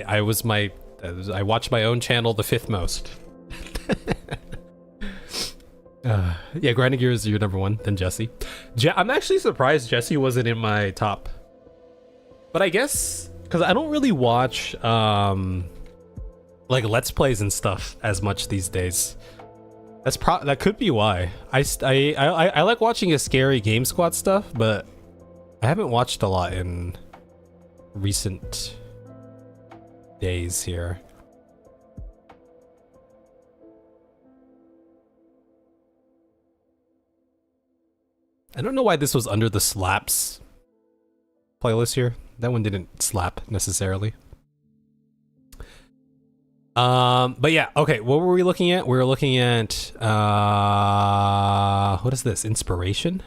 I watched my own channel the 5th most. Yeah, Grinding Gear is your number 1, then Jesse. I'm actually surprised Jesse wasn't in my top. But I guess because I don't really watch like Let's Plays and stuff as much these days. That could be why. I like watching a scary Game Squad stuff, but I haven't watched a lot in recent days here. I don't know why this was under the slaps playlist here. That one didn't slap necessarily. But yeah, okay, what were we looking at? We were looking at what is this? Inspiration?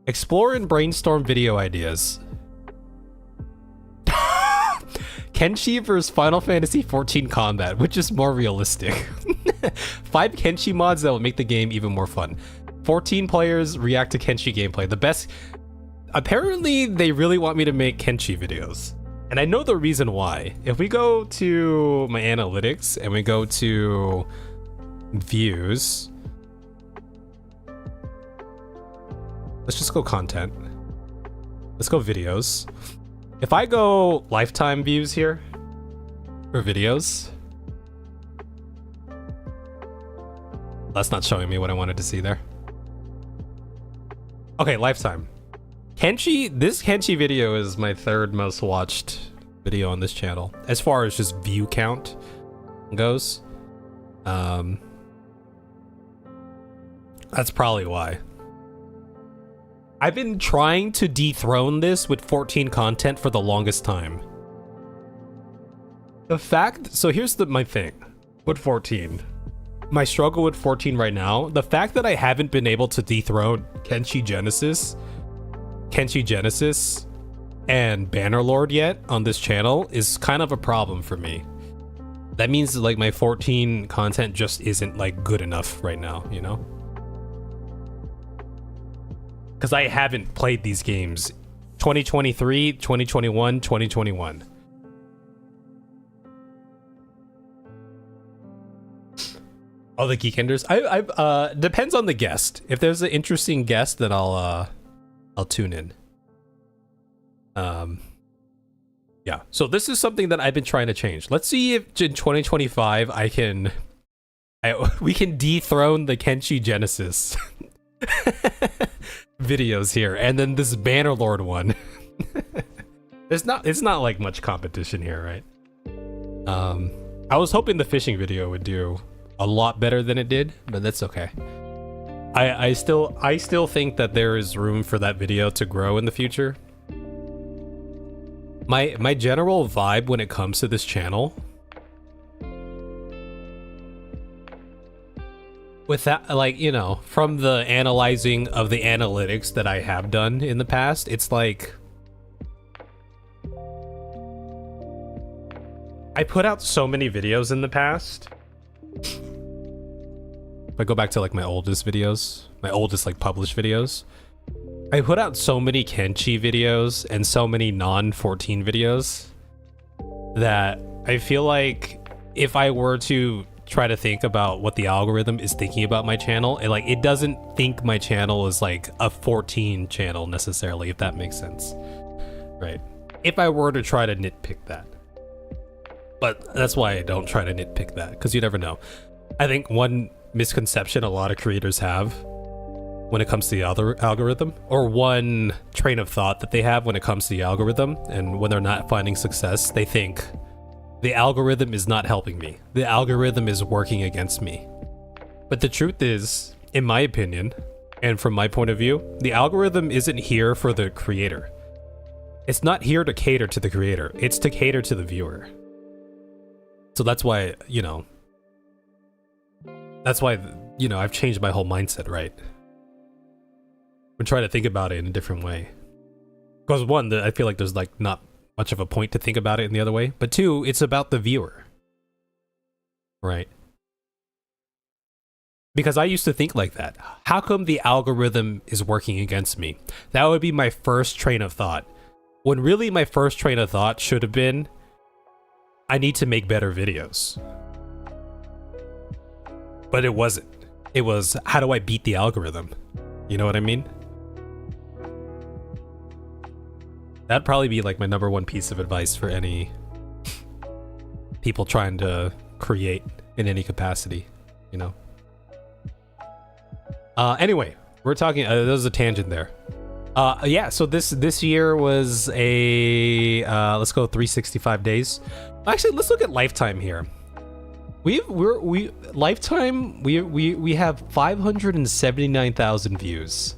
Explore and brainstorm video ideas. Kenshi vs Final Fantasy XIV Combat, which is more realistic. 5 Kenshi mods that will make the game even more fun. 14 players react to Kenshi gameplay. The best. Apparently, they really want me to make Kenshi videos. And I know the reason why. If we go to my analytics and we go to views, let's just go content. Let's go videos. If I go lifetime views here for videos, that's not showing me what I wanted to see there. Okay, lifetime. This Kenshi video is my 3rd most watched video on this channel, as far as just view count goes. That's probably why. I've been trying to dethrone this with 14 content for the longest time. So here's my thing with 14. My struggle with 14 right now, the fact that I haven't been able to dethrone Kenshi Genesis and Bannerlord yet on this channel is kind of a problem for me. That means like my 14 content just isn't like good enough right now, you know? Because I haven't played these games 2023, 2021, 2021. Oh, the Geek Enders. I depends on the guest. If there's an interesting guest, then I'll tune in. Yeah. So this is something that I've been trying to change. Let's see if in 2025 we can dethrone the Kenshi Genesis videos here, and then this Bannerlord one. It's not like much competition here, right? I was hoping the fishing video would do a lot better than it did, but that's okay. I still think that there is room for that video to grow in the future. My general vibe when it comes to this channel, with that, like, you know, from the analyzing of the analytics that I have done in the past, it's like I put out so many videos in the past. If I go back to like my oldest like published videos, I put out so many Kenshi videos and so many non-14 videos that I feel like if I were to try to think about what the algorithm is thinking about my channel, it doesn't think my channel is like a 14 channel necessarily, if that makes sense, right? If I were to try to nitpick that. But that's why I don't try to nitpick that, because you never know. I think one misconception a lot of creators have when it comes to the other algorithm, or one train of thought that they have when it comes to the algorithm. And when they're not finding success, they think the algorithm is not helping me. The algorithm is working against me. But the truth is, in my opinion, and from my point of view, the algorithm isn't here for the creator. It's not here to cater to the creator. It's to cater to the viewer. So that's why, you know, I've changed my whole mindset, right? I'm trying to think about it in a different way. Because one, I feel like there's like not much of a point to think about it in the other way. But two, it's about the viewer. Right? Because I used to think like that. How come the algorithm is working against me? That would be my first train of thought. When really my first train of thought should have been, I need to make better videos. But it wasn't. It was, how do I beat the algorithm? You know what I mean? That'd probably be like my number one piece of advice for any people trying to create in any capacity, you know? Anyway, we're talking, there was a tangent there. Yeah, so this year was a, let's go 365 days. Actually, let's look at Lifetime here. Lifetime, we have 579,000 views.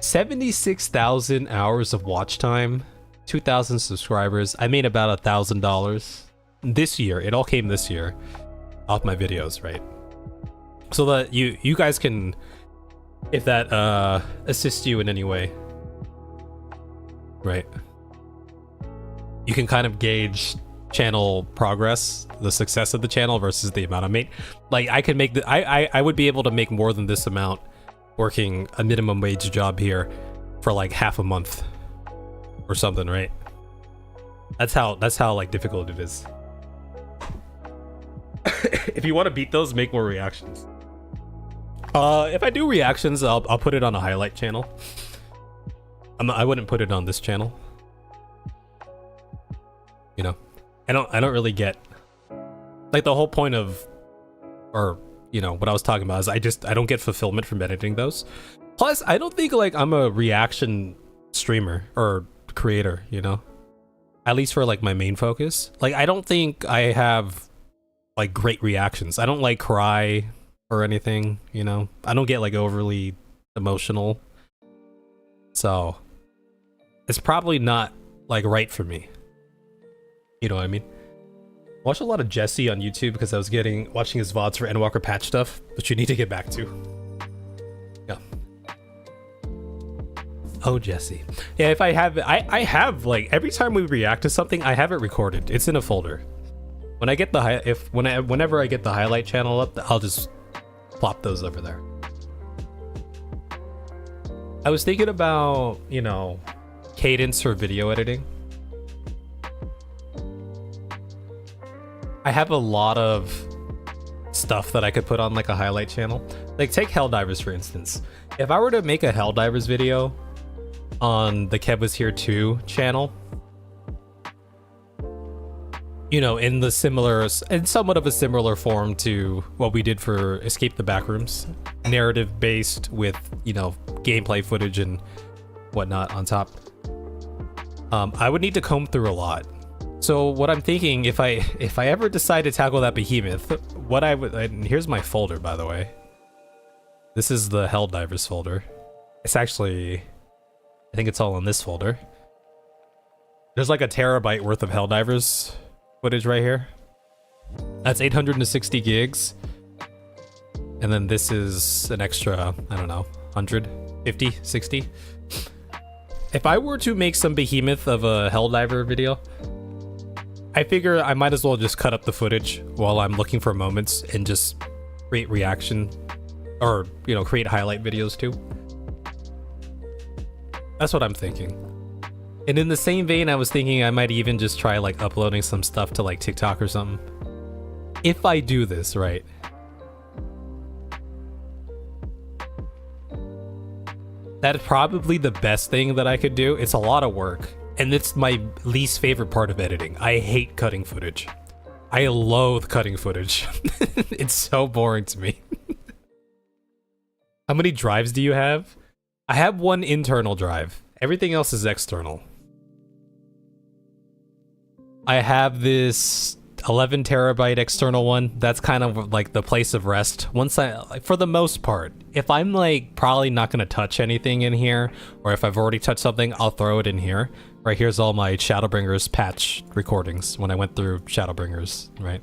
76,000 hours of watch time, 2,000 subscribers. I made about $1,000 this year. It all came this year off my videos, right? So that you guys can, if that assists you in any way, right? You can kind of gauge channel progress, the success of the channel versus the amount I made. Like I could make I would be able to make more than this amount working a minimum wage job here for like half a month or something, right? That's how like difficult it is. If you want to beat those, make more reactions. If I do reactions, I'll put it on a highlight channel. I wouldn't put it on this channel. You know, I don't really get like the whole point of, or you know, what I was talking about is I don't get fulfillment from editing those. Plus, I don't think like I'm a reaction streamer or creator, you know, at least for like my main focus. Like, I don't think I have like great reactions. I don't like cry or anything, you know, I don't get like overly emotional. So it's probably not like right for me. You know what I mean? I watched a lot of Jesse on YouTube because I was watching his VODs for Endwalker patch stuff, which you need to get back to. Yeah. Oh, Jesse. Yeah, if I have, I have like every time we react to something, I have it recorded. It's in a folder. When I get the whenever I get the highlight channel up, I'll just plop those over there. I was thinking about, you know, cadence for video editing. I have a lot of stuff that I could put on like a highlight channel. Like take Helldivers for instance. If I were to make a Helldivers video on the Kev Was Here 2 channel, you know, in somewhat of a similar form to what we did for Escape the Backrooms, narrative based with, you know, gameplay footage and whatnot on top, I would need to comb through a lot. So what I'm thinking, if I ever decide to tackle that behemoth, what I would, and here's my folder, by the way. This is the Helldivers folder. It's actually, I think it's all in this folder. There's like a terabyte worth of Helldivers footage right here. That's 860 gigs. And then this is an extra, I don't know, 150, 60. If I were to make some behemoth of a Helldiver video, I figure I might as well just cut up the footage while I'm looking for moments and just create reaction or, you know, create highlight videos too. That's what I'm thinking. And in the same vein, I was thinking I might even just try like uploading some stuff to like TikTok or something. If I do this, right? That's probably the best thing that I could do. It's a lot of work. And it's my least favorite part of editing. I hate cutting footage. I loathe cutting footage. It's so boring to me. How many drives do you have? I have one internal drive. Everything else is external. I have this 11 terabyte external one. That's kind of like the place of rest. Once like, for the most part, if I'm like probably not going to touch anything in here, or if I've already touched something, I'll throw it in here. Right here's all my Shadowbringers patch recordings when I went through Shadowbringers, right?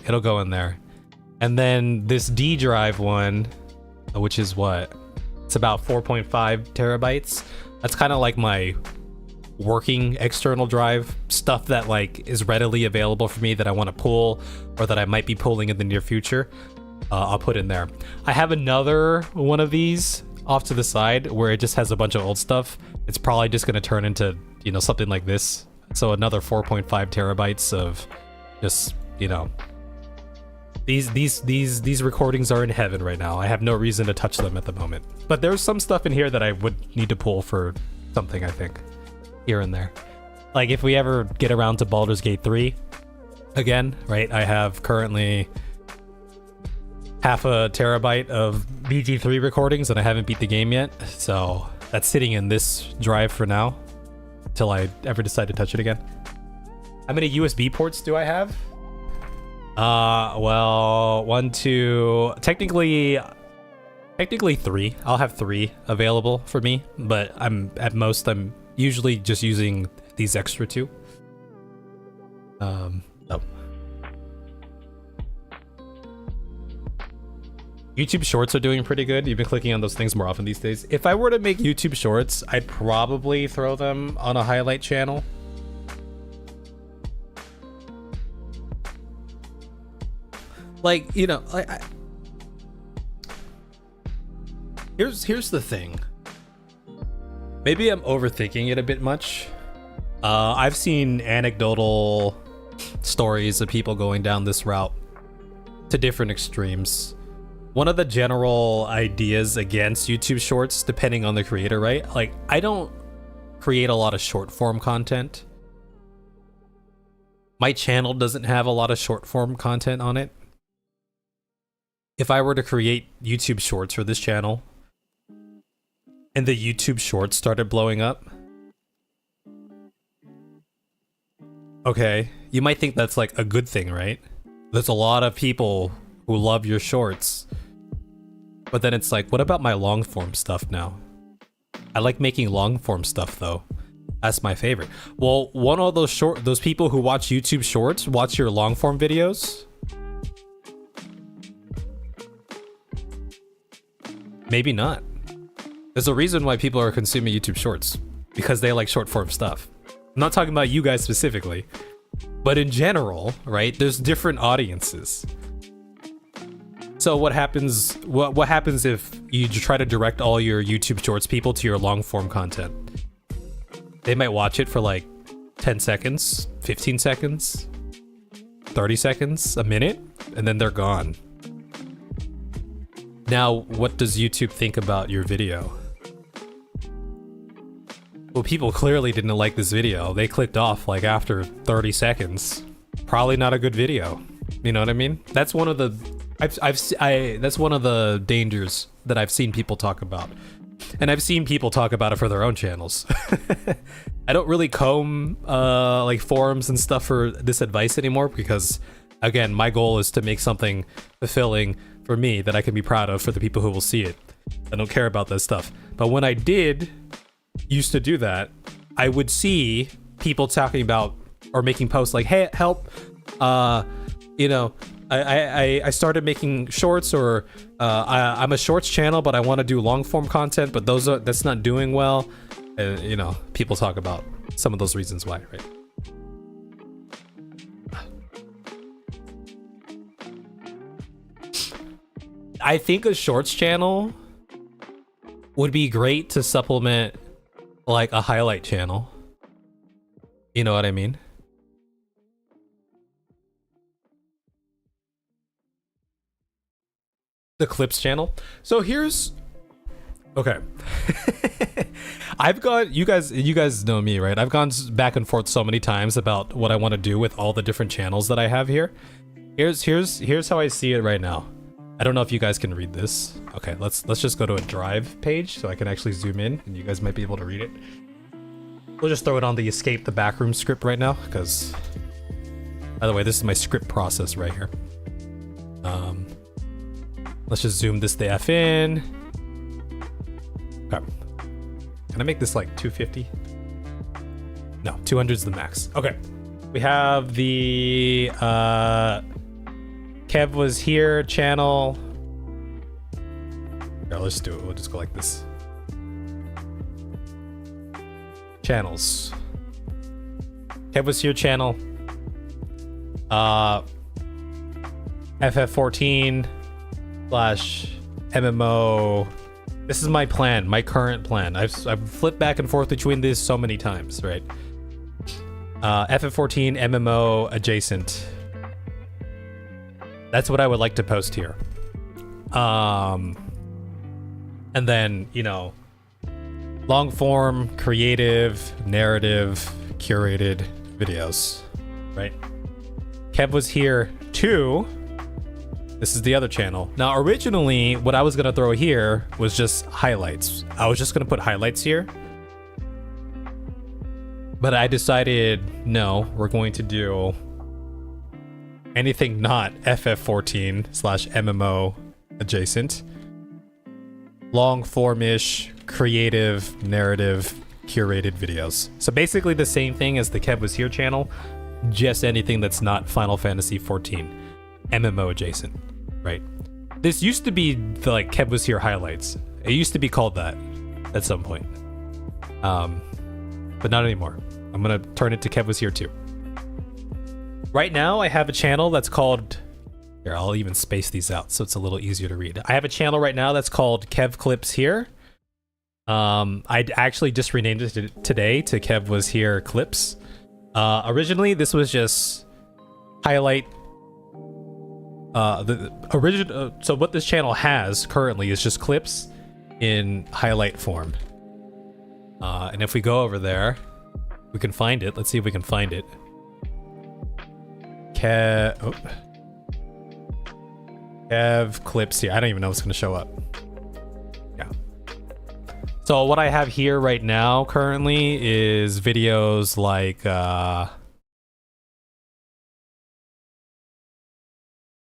It'll go in there. And then this D drive one, which is what? It's about 4.5 terabytes. That's kind of like my working external drive stuff that like is readily available for me that I want to pull or that I might be pulling in the near future. I'll put in there. I have another one of these off to the side where it just has a bunch of old stuff. It's probably just going to turn into, you know, something like this. So another 4.5 terabytes of just, you know, these recordings are in heaven right now. I have no reason to touch them at the moment. But there's some stuff in here that I would need to pull for something, I think. Here and there. Like if we ever get around to Baldur's Gate 3 again, right? I have currently half a terabyte of BG3 recordings and I haven't beat the game yet. So that's sitting in this drive for now till I ever decide to touch it again. How many USB ports do I have? Well, 1, 2, technically 3. I'll have 3 available for me, but I'm usually just using these extra 2. Oh. YouTube Shorts are doing pretty good. You've been clicking on those things more often these days. If I were to make YouTube Shorts, I'd probably throw them on a highlight channel. Like, you know, here's the thing. Maybe I'm overthinking it a bit much. I've seen anecdotal stories of people going down this route to different extremes. One of the general ideas against YouTube Shorts, depending on the creator, right? Like, I don't create a lot of short form content. My channel doesn't have a lot of short form content on it. If I were to create YouTube Shorts for this channel, and the YouTube Shorts started blowing up, okay, you might think that's like a good thing, right? There's a lot of people who love your shorts. But then it's like, what about my long form stuff now? I like making long form stuff though. That's my favorite. Well, one of those people who watch YouTube Shorts watch your long form videos? Maybe not. There's a reason why people are consuming YouTube Shorts, because they like short form stuff. I'm not talking about you guys specifically, but in general, right? There's different audiences. So what happens if you try to direct all your YouTube Shorts people to your long form content? They might watch it for like 10 seconds, 15 seconds, 30 seconds, a minute, and then they're gone. Now, what does YouTube think about your video? Well, people clearly didn't like this video. They clicked off like after 30 seconds. Probably not a good video. You know what I mean? That's one of the that's one of the dangers that I've seen people talk about. And I've seen people talk about it for their own channels. I don't really comb like forums and stuff for this advice anymore because, again, my goal is to make something fulfilling for me that I can be proud of for the people who will see it. I don't care about that stuff. But when I used to do that, I would see people talking about or making posts like, hey, help, you know, I started making shorts, or I'm a shorts channel, but I want to do long form content, but that's not doing well. You know, people talk about some of those reasons why, right? I think a shorts channel would be great to supplement like a highlight channel. You know what I mean? The clips channel. So here's okay. You guys know me, right? I've gone back and forth so many times about what I want to do with all the different channels that I have here. Here's how I see it right now. I don't know if you guys can read this. Okay, let's just go to a Drive page so I can actually zoom in and you guys might be able to read it. We'll just throw it on the escape the backroom script right now because, by the way, this is my script process right here. Let's just zoom this the F in. Okay. Can I make this like 250? No, 200 is the max. Okay. We have the Kev was here channel. Here, let's do it. We'll just go like this. Channels. Kev was here channel. FF14 / MMO. This is my plan, my current plan. I've flipped back and forth between these so many times, right? FF14 MMO adjacent. That's what I would like to post here. And then, you know, long form, creative, narrative, curated videos, right? Kev was here too. This is the other channel. Now, originally, what I was gonna throw here was just highlights. I was just gonna put highlights here. But I decided, no, we're going to do anything not FF14 / MMO adjacent. Long form-ish, creative, narrative, curated videos. So basically the same thing as the Kev was here channel, just anything that's not Final Fantasy 14 MMO adjacent, right? This used to be the like Kev was here highlights. It used to be called that at some point. But not anymore. I'm gonna turn it to Kev was here too. Right now I have a channel that's called, here, I'll even space these out so it's a little easier to read. I have a channel right now that's called Kev Clips Here. I actually just renamed it today to Kev Was Here Clips. Originally this was just highlight. The original. So what this channel has currently is just clips in highlight form. And if we go over there, we can find it. Let's see if we can find it. Kev Clips Here. I don't even know what's going to show up. Yeah. So what I have here right now currently is videos like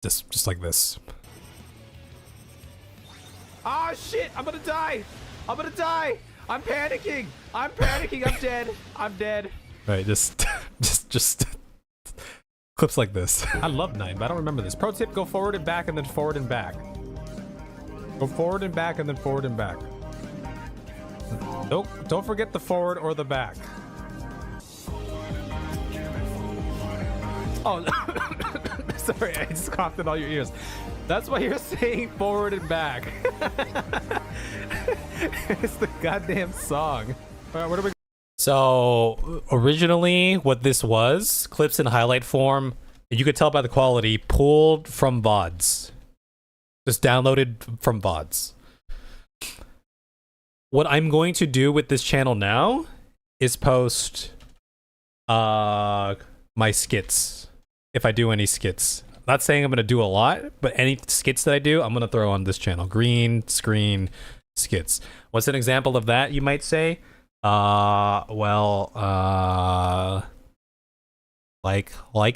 just like this. Oh shit, I'm gonna die. I'm gonna die. I'm panicking. I'm panicking. I'm dead. I'm dead. Right, just clips like this. I love 9, but I don't remember this. Pro tip, go forward and back and then forward and back. Go forward and back and then forward and back. Nope, don't forget the forward or the back. Oh, sorry, I just coughed in all your ears. That's why you're saying forward and back. It's the goddamn song. All right, where do we go? So originally what this was, clips in highlight form, and you could tell by the quality, pulled from VODs. Just downloaded from VODs. What I'm going to do with this channel now is post my skits. If I do any skits. Not saying I'm going to do a lot, but any skits that I do, I'm going to throw on this channel. Green screen skits. What's an example of that, you might say? Like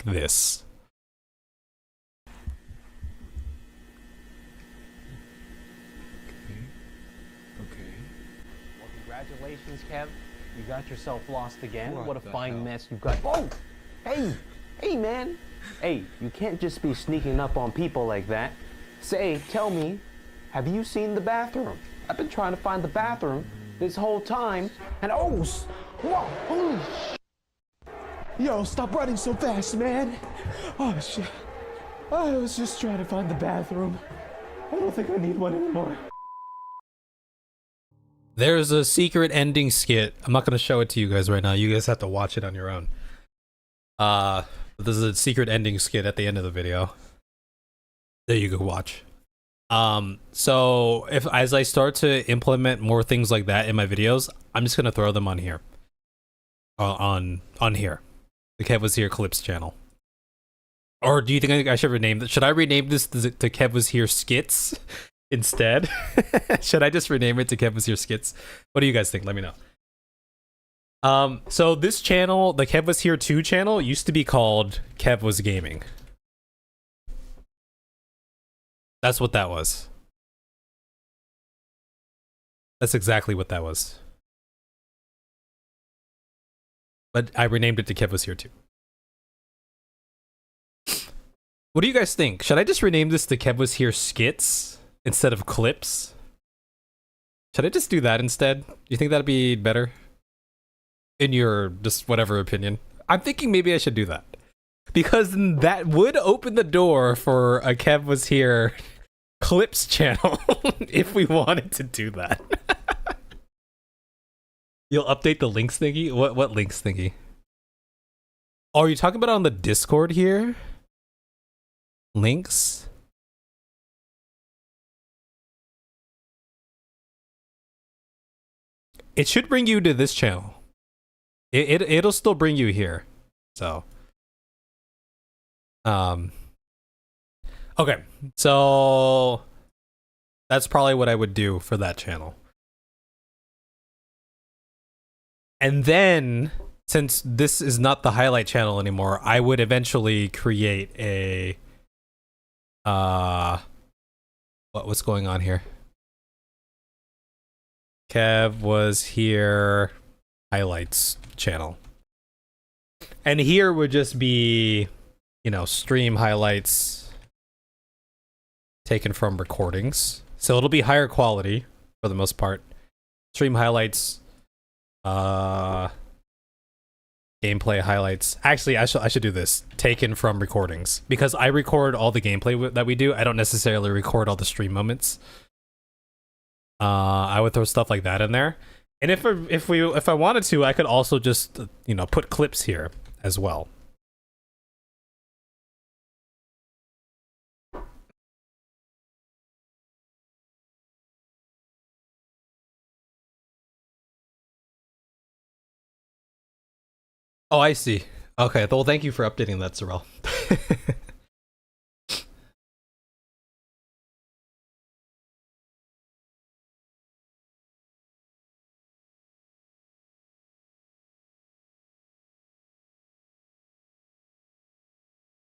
this. Okay. Well, congratulations, Kev. You got yourself lost again. What a fine mess you got. Oh! Hey, man. Hey, you can't just be sneaking up on people like that. Say, tell me, have you seen the bathroom? I've been trying to find the bathroom this whole time, and whoa, holy sh**. Yo, stop running so fast, man. Oh, shit. I was just trying to find the bathroom. I don't think I need one anymore. There's a secret ending skit. I'm not going to show it to you guys right now. You guys have to watch it on your own. There's a secret ending skit at the end of the video. There you go, watch. So as I start to implement more things like that in my videos, I'm just gonna throw them on here. On here. The Kev Was Here Clips channel. Or do you think I should rename this? Should I rename this to Kev Was Here Skits instead? Should I just rename it to Kev Was Here Skits? What do you guys think? Let me know. So this channel, the Kev Was Here 2 channel, used to be called Kev Was Gaming. That's what that was. That's exactly what that was. But I renamed it to Kev Was Here 2. What do you guys think? Should I just rename this to Kev Was Here Skits instead of Clips? Should I just do that instead? Do you think that'd be better? In your just whatever opinion. I'm thinking maybe I should do that. Because that would open the door for a Kev Was Here Clips channel if we wanted to do that. You'll update the links thingy? What links thingy? Oh, are you talking about on the Discord here? Links? It should bring you to this channel. It'll still bring you here. So okay, so that's probably what I would do for that channel. And then, since this is not the highlight channel anymore, I would eventually create a what's going on here? Kev Was Here highlights channel. And here would just be, you know, stream highlights taken from recordings. So it'll be higher quality for the most part. Stream highlights, gameplay highlights. Actually, I should do this. Taken from recordings, because I record all the gameplay that we do. I don't necessarily record all the stream moments. I would throw stuff like that in there. And if I wanted to, I could also just, you know, put clips here as well. Oh, I see. Okay, well, thank you for updating that, Sorrel.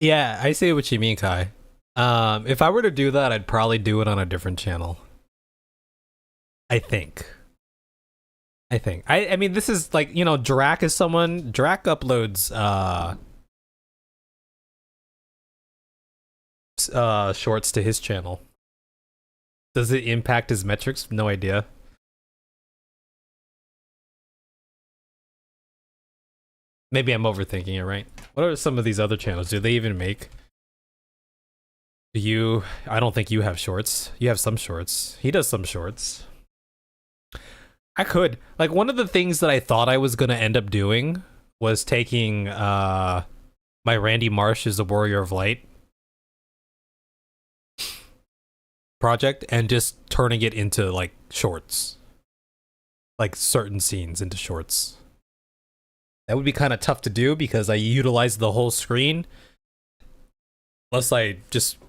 Yeah, I see what you mean, Kai. If I were to do that, I'd probably do it on a different channel. I think. I mean, this is like, you know, Drac is someone. Drac uploads shorts to his channel. Does it impact his metrics? No idea. Maybe I'm overthinking it, right? What are some of these other channels? Do they even make? Do you? I don't think you have shorts. You have some shorts. He does some shorts. I could. Like, one of the things that I thought I was gonna end up doing was taking my Randy Marsh is a Warrior of Light project and just turning it into like shorts. Like certain scenes into shorts. That would be kind of tough to do because I utilize the whole screen. Unless I just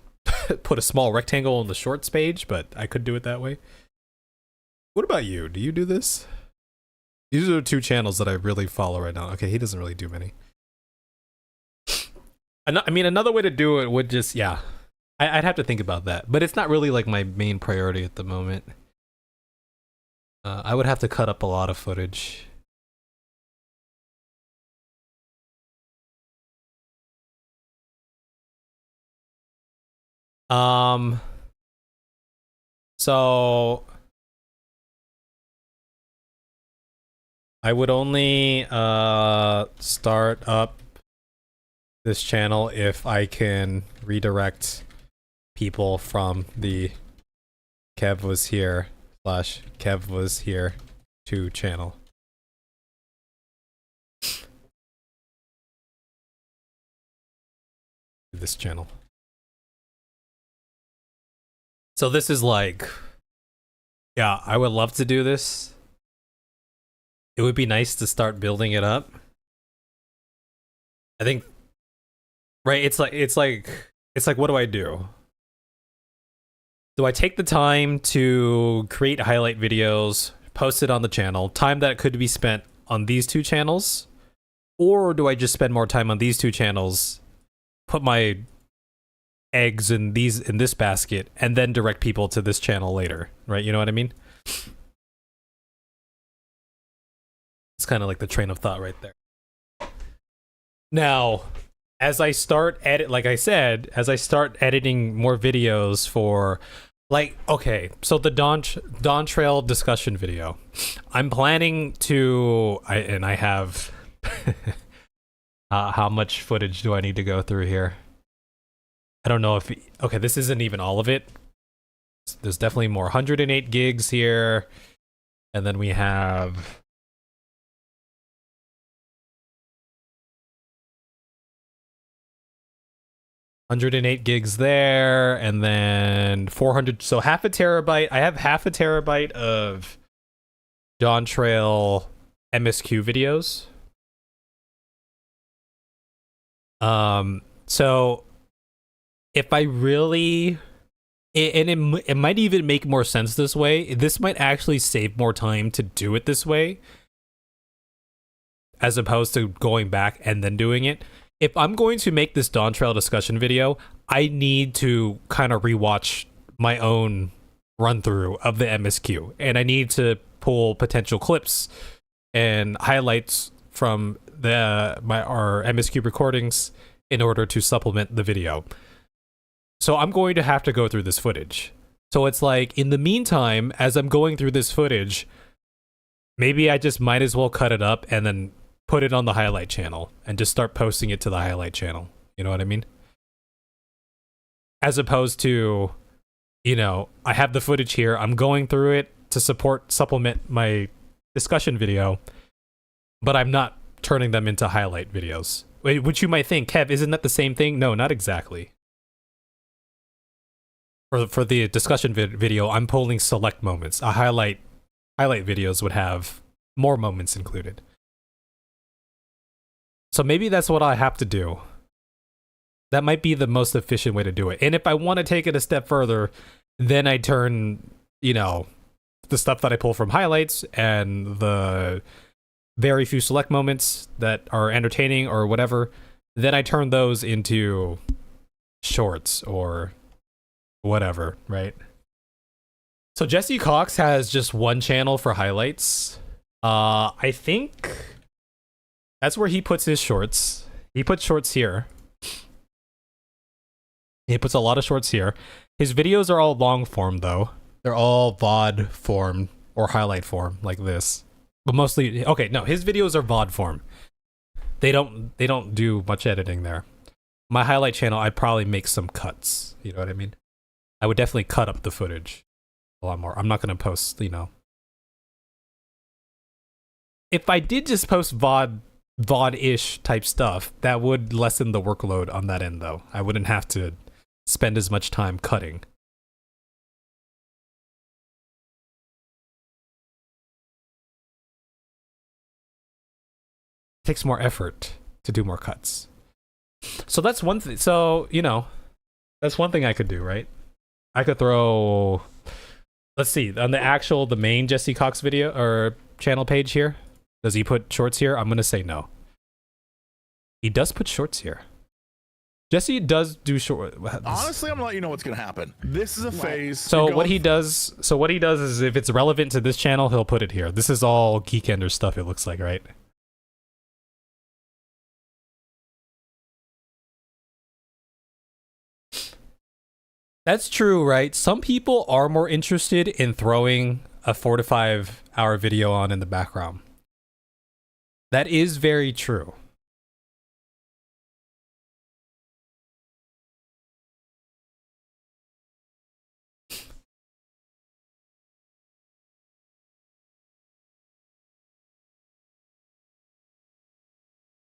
put a small rectangle on the shorts page, but I could do it that way. What about you? Do you do this? These are the two channels that I really follow right now. Okay, he doesn't really do many. I mean, another way to do it would just, yeah. I'd have to think about that. But it's not really like my main priority at the moment. I would have to cut up a lot of footage. So I would only start up this channel if I can redirect people from the Kev Was Here / Kev Was Here 2 channel. This channel. So this is like, yeah, I would love to do this. It would be nice to start building it up. I think right? It's like what do I do? Do I take the time to create highlight videos, post it on the channel, time that could be spent on these two channels? Or do I just spend more time on these two channels, put my eggs in this basket, and then direct people to this channel later, right? You know what I mean? It's kind of like the train of thought right there. Now, as I start as I start editing more videos for, like, okay, so the Dawn Trail discussion video, I'm planning to, I have, how much footage do I need to go through here? I don't know if, okay, this isn't even all of it. There's definitely more. 108 gigs here, and then we have 108 gigs there, and then 400, so half a terabyte. I have half a terabyte of Dawn Trail MSQ videos. So if I really, it might even make more sense this way. This might actually save more time to do it this way, as opposed to going back and then doing it. If I'm going to make this Dawn Trail discussion video, I need to kind of rewatch my own run through of the MSQ, and I need to pull potential clips and highlights from our MSQ recordings in order to supplement the video. So I'm going to have to go through this footage. So it's like, in the meantime, as I'm going through this footage, maybe I just might as well cut it up and then put it on the highlight channel and just start posting it to the highlight channel. You know what I mean? As opposed to, you know, I have the footage here, I'm going through it to supplement my discussion video, but I'm not turning them into highlight videos. Which you might think, Kev, isn't that the same thing? No, not exactly. For the discussion video, I'm pulling select moments. A highlight videos would have more moments included. So maybe that's what I have to do. That might be the most efficient way to do it. And if I want to take it a step further, then I turn, you know, the stuff that I pull from highlights and the very few select moments that are entertaining or whatever, then I turn those into shorts or whatever, right? So Jesse Cox has just one channel for highlights. I think that's where he puts his shorts. He puts shorts here. He puts a lot of shorts here. His videos are all long form though. They're all VOD form or highlight form like this. But mostly, okay, no, his videos are VOD form. They don't do much editing there. My highlight channel, I'd probably make some cuts. You know what I mean? I would definitely cut up the footage a lot more. I'm not going to post, you know. If I did just post VOD-ish type stuff, that would lessen the workload on that end though. I wouldn't have to spend as much time cutting. It takes more effort to do more cuts. So that's one thing. So, you know, that's one thing I could do, right? I could throw, let's see, on the main Jesse Cox video or channel page here, does he put shorts here? I'm going to say no. He does put shorts here. Jesse does do short. Honestly, I'm gonna let you know what's gonna happen. This is a phase. So what he does is, if it's relevant to this channel, he'll put it here. This is all Geekender stuff, it looks like, right? That's true, right? Some people are more interested in throwing a 4 to 5 hour video on in the background. That is very true.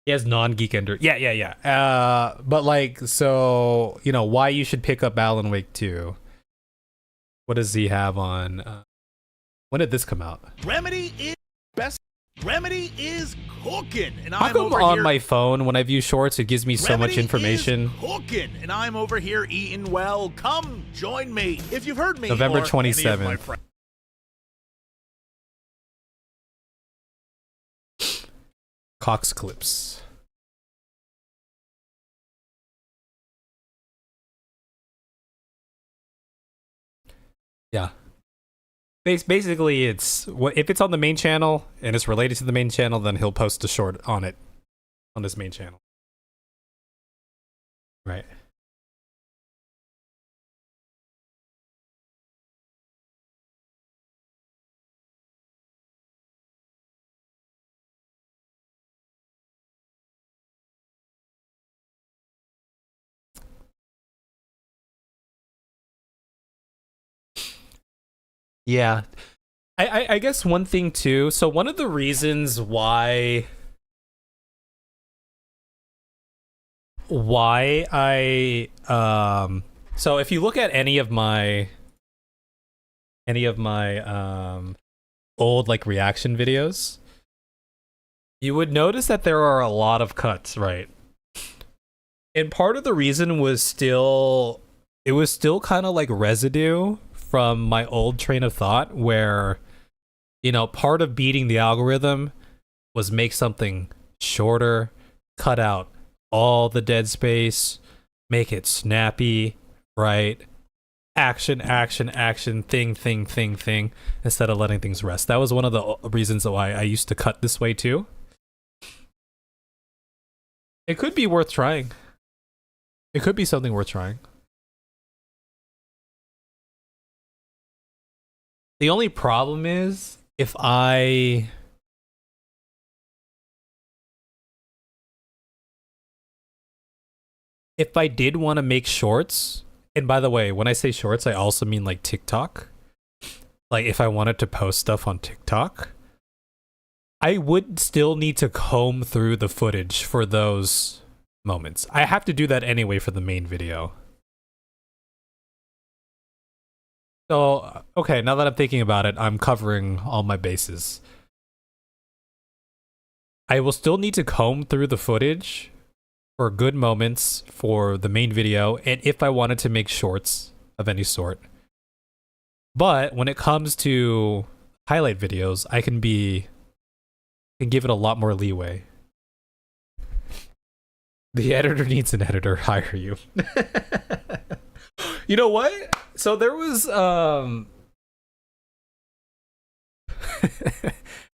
He has non-Geekender. Yeah. But like, so, you know, why you should pick up Alan Wake 2. What does he have on? When did this come out? Remedy is best. Remedy is cooking, and How I'm come over on here. my phone when I view shorts it gives me so much Remedy information? Is cooking, and I'm over here eating well. Come join me if you've heard me. November or any of my 27th. friends. Cox clips. Yeah. Basically, it's if it's on the main channel and it's related to the main channel, then he'll post a short on it on his main channel. Right. Yeah. I guess one thing too, so one of the reasons why I so if you look at any of my old like reaction videos, you would notice that there are a lot of cuts, right? And part of the reason was still kind of like residue from my old train of thought where, you know, part of beating the algorithm was make something shorter, cut out all the dead space, make it snappy, right? Action, thing, instead of letting things rest. That was one of the reasons why I used to cut this way too. It could be worth trying. It could be something worth trying. The only problem is if I did want to make shorts, and by the way, when I say shorts, I also mean like TikTok. Like if I wanted to post stuff on TikTok, I would still need to comb through the footage for those moments. I have to do that anyway for the main video. So, okay, now that I'm thinking about it, I'm covering all my bases. I will still need to comb through the footage for good moments for the main video, and if I wanted to make shorts of any sort. But when it comes to highlight videos, I can give it a lot more leeway. The editor needs an editor, hire you. You know what? So there was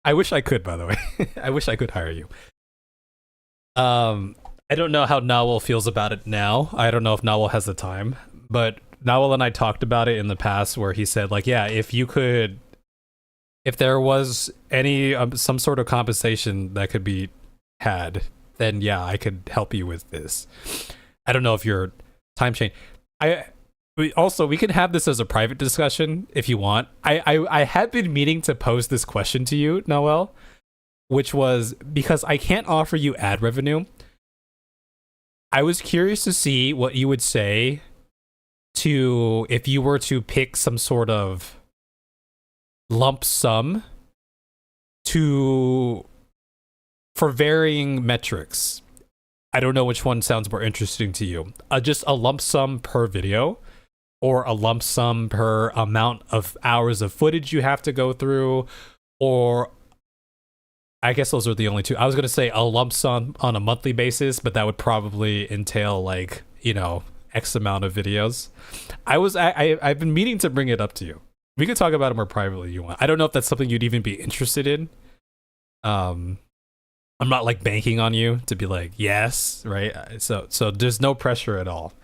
I wish I could, by the way. I wish I could hire you. I don't know how Nawal feels about it now. I don't know if Nawal has the time, but Nawal and I talked about it in the past where he said like, yeah, if there was any some sort of compensation that could be had, then yeah, I could help you with this. I don't know if your time change. We can have this as a private discussion if you want. I had been meaning to pose this question to you, Noel, which was because I can't offer you ad revenue. I was curious to see what you would say to if you were to pick some sort of lump sum for varying metrics. I don't know which one sounds more interesting to you. Just a lump sum per video, or a lump sum per amount of hours of footage you have to go through, or I guess those are the only two. I was going to say a lump sum on a monthly basis, but that would probably entail like, you know, X amount of videos. I've been meaning to bring it up to you. We could talk about it more privately if you want. I don't know if that's something you'd even be interested in. I'm not like banking on you to be like, yes, right? So there's no pressure at all.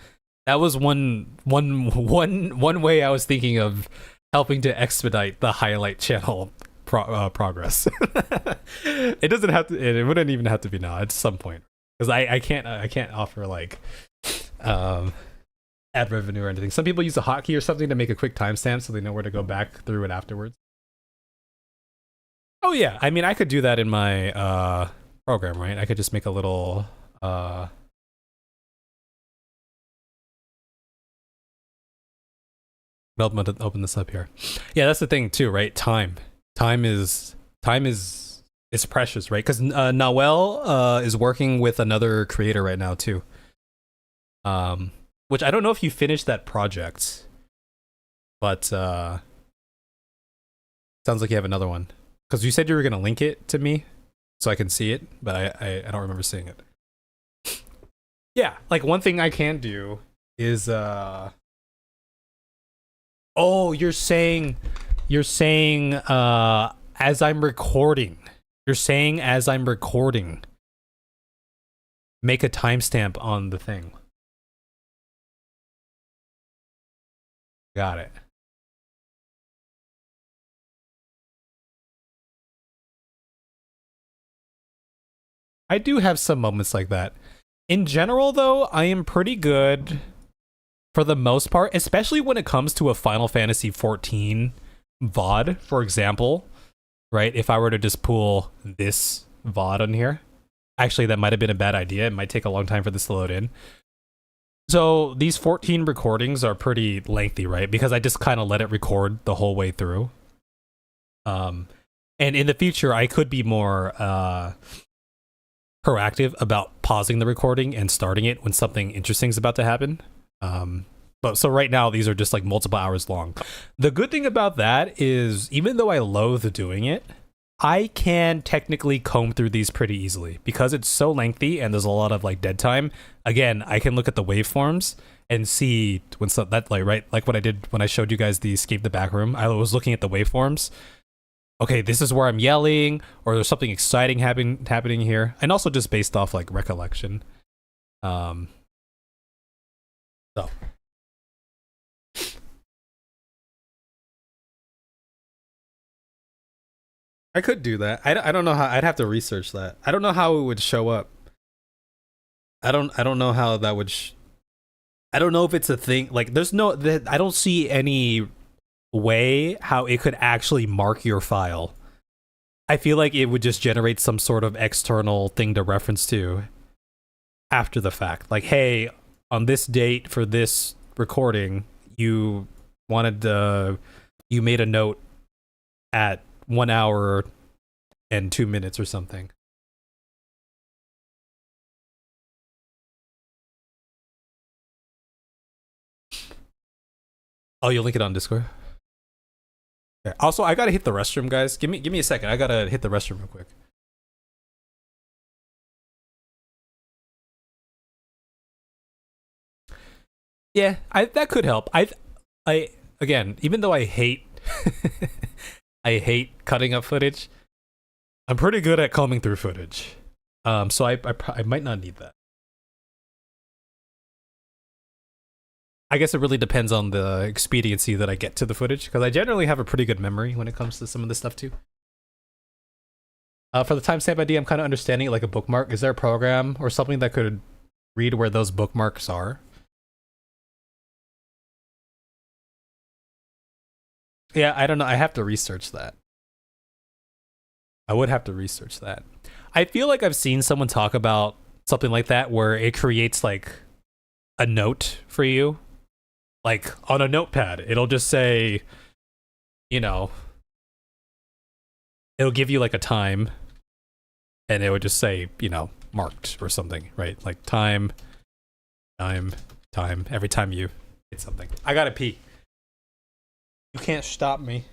That was one way I was thinking of helping to expedite the highlight channel progress. It doesn't have to. It wouldn't even have to be now. At some point, because I can't offer like ad revenue or anything. Some people use a hotkey or something to make a quick timestamp so they know where to go back through it afterwards. Oh yeah, I mean I could do that in my program, right? I could just make a little open this up here. Yeah, that's the thing too, right? Time is It's precious, right? Because Noel is working with another creator right now too. Which I don't know if you finished that project, but sounds like you have another one. Because you said you were gonna link it to me so I can see it, but I don't remember seeing it. Yeah, like one thing I can do is oh, you're saying as I'm recording. You're saying as I'm recording. Make a timestamp on the thing. Got it. I do have some moments like that. In general, though, I am pretty good for the most part, especially when it comes to a Final Fantasy XIV VOD, for example, right? If I were to just pull this VOD on here, actually, that might have been a bad idea. It might take a long time for this to load in. So these 14 recordings are pretty lengthy, right? Because I just kind of let it record the whole way through. And in the future, I could be more proactive about pausing the recording and starting it when something interesting is about to happen. But so right now, these are just like multiple hours long. The good thing about that is, even though I loathe doing it, I can technically comb through these pretty easily because it's so lengthy and there's a lot of like dead time. Again, I can look at the waveforms and see when so that like right like what I did when I showed you guys the escape the back room. I was looking at the waveforms. Okay, this is where I'm yelling, or there's something exciting happening here, and also just based off like recollection. So. I could do that. I don't know how. I'd have to research that. I don't know how it would show up. I don't know how that would. I don't know if it's a thing. Like, there's no. I don't see any way how it could actually mark your file. I feel like it would just generate some sort of external thing to reference to after the fact. Like, hey, on this date for this recording, you made a note at 1 hour and 2 minutes or something. Oh, you'll link it on Discord? Okay. Also, I gotta hit the restroom, guys. Give me a second. I gotta hit the restroom real quick. Yeah, that could help. I again, even though I hate I hate cutting up footage, I'm pretty good at combing through footage. So I might not need that. I guess it really depends on the expediency that I get to the footage, because I generally have a pretty good memory when it comes to some of this stuff too. For the timestamp ID, I'm kind of understanding it like a bookmark. Is there a program or something that could read where those bookmarks are? Yeah, I don't know. I have to research that. I would have to research that. I feel like I've seen someone talk about something like that where it creates like a note for you. Like on a notepad, it'll just say, you know, it'll give you like a time and it would just say, you know, marked or something, right? Like time, every time you hit something. I gotta pee. You can't stop me.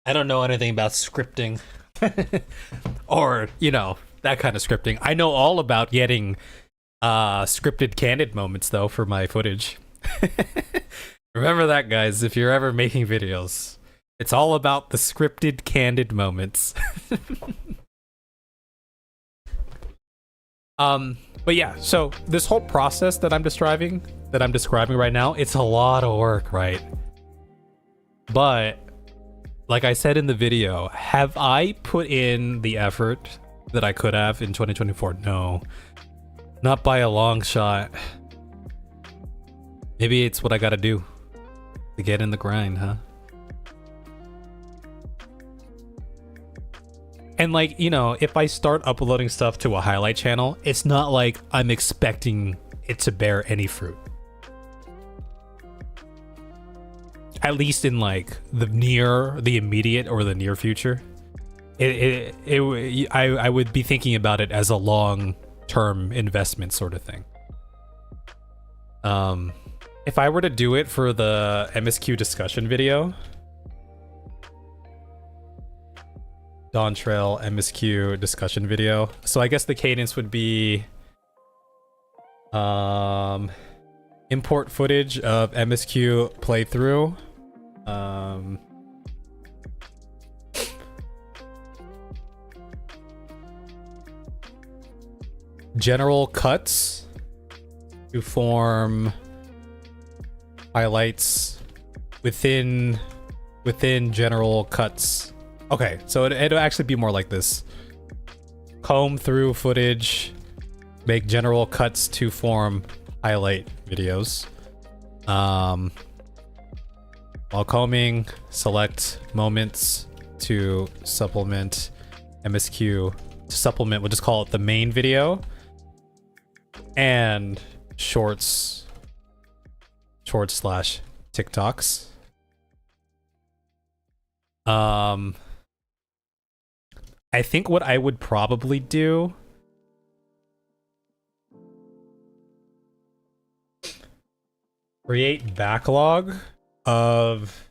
I don't know anything about scripting or, you know, that kind of scripting. I know all about getting scripted candid moments though for my footage. Remember that, guys, if you're ever making videos. It's all about the scripted, candid moments. But yeah, so this whole process that I'm describing right now, it's a lot of work, right? But like I said in the video, have I put in the effort that I could have in 2024? No, not by a long shot. Maybe it's what I gotta do to get in the grind, huh? And like, you know, if I start uploading stuff to a highlight channel, it's not like I'm expecting it to bear any fruit. At least in like the immediate or the near future. I would be thinking about it as a long-term investment sort of thing. If I were to do it for the MSQ discussion video, Dawntrail MSQ discussion video. So I guess the cadence would be import footage of MSQ playthrough. General cuts to form highlights within general cuts. Okay, so it'll actually be more like this. Comb through footage, make general cuts to form highlight videos. While combing, select moments to supplement MSQ. To supplement, we'll just call it the main video. And shorts / TikToks. I think what I would probably do create backlog of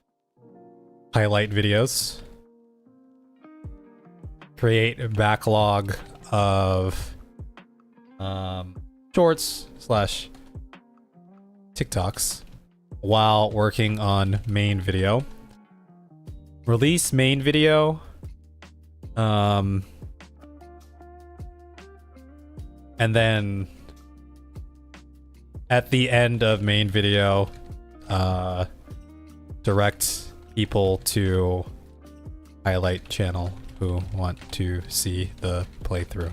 highlight videos. Create a backlog of shorts / TikToks while working on main video. Release main video. And then at the end of main video, direct people to highlight channel who want to see the playthrough.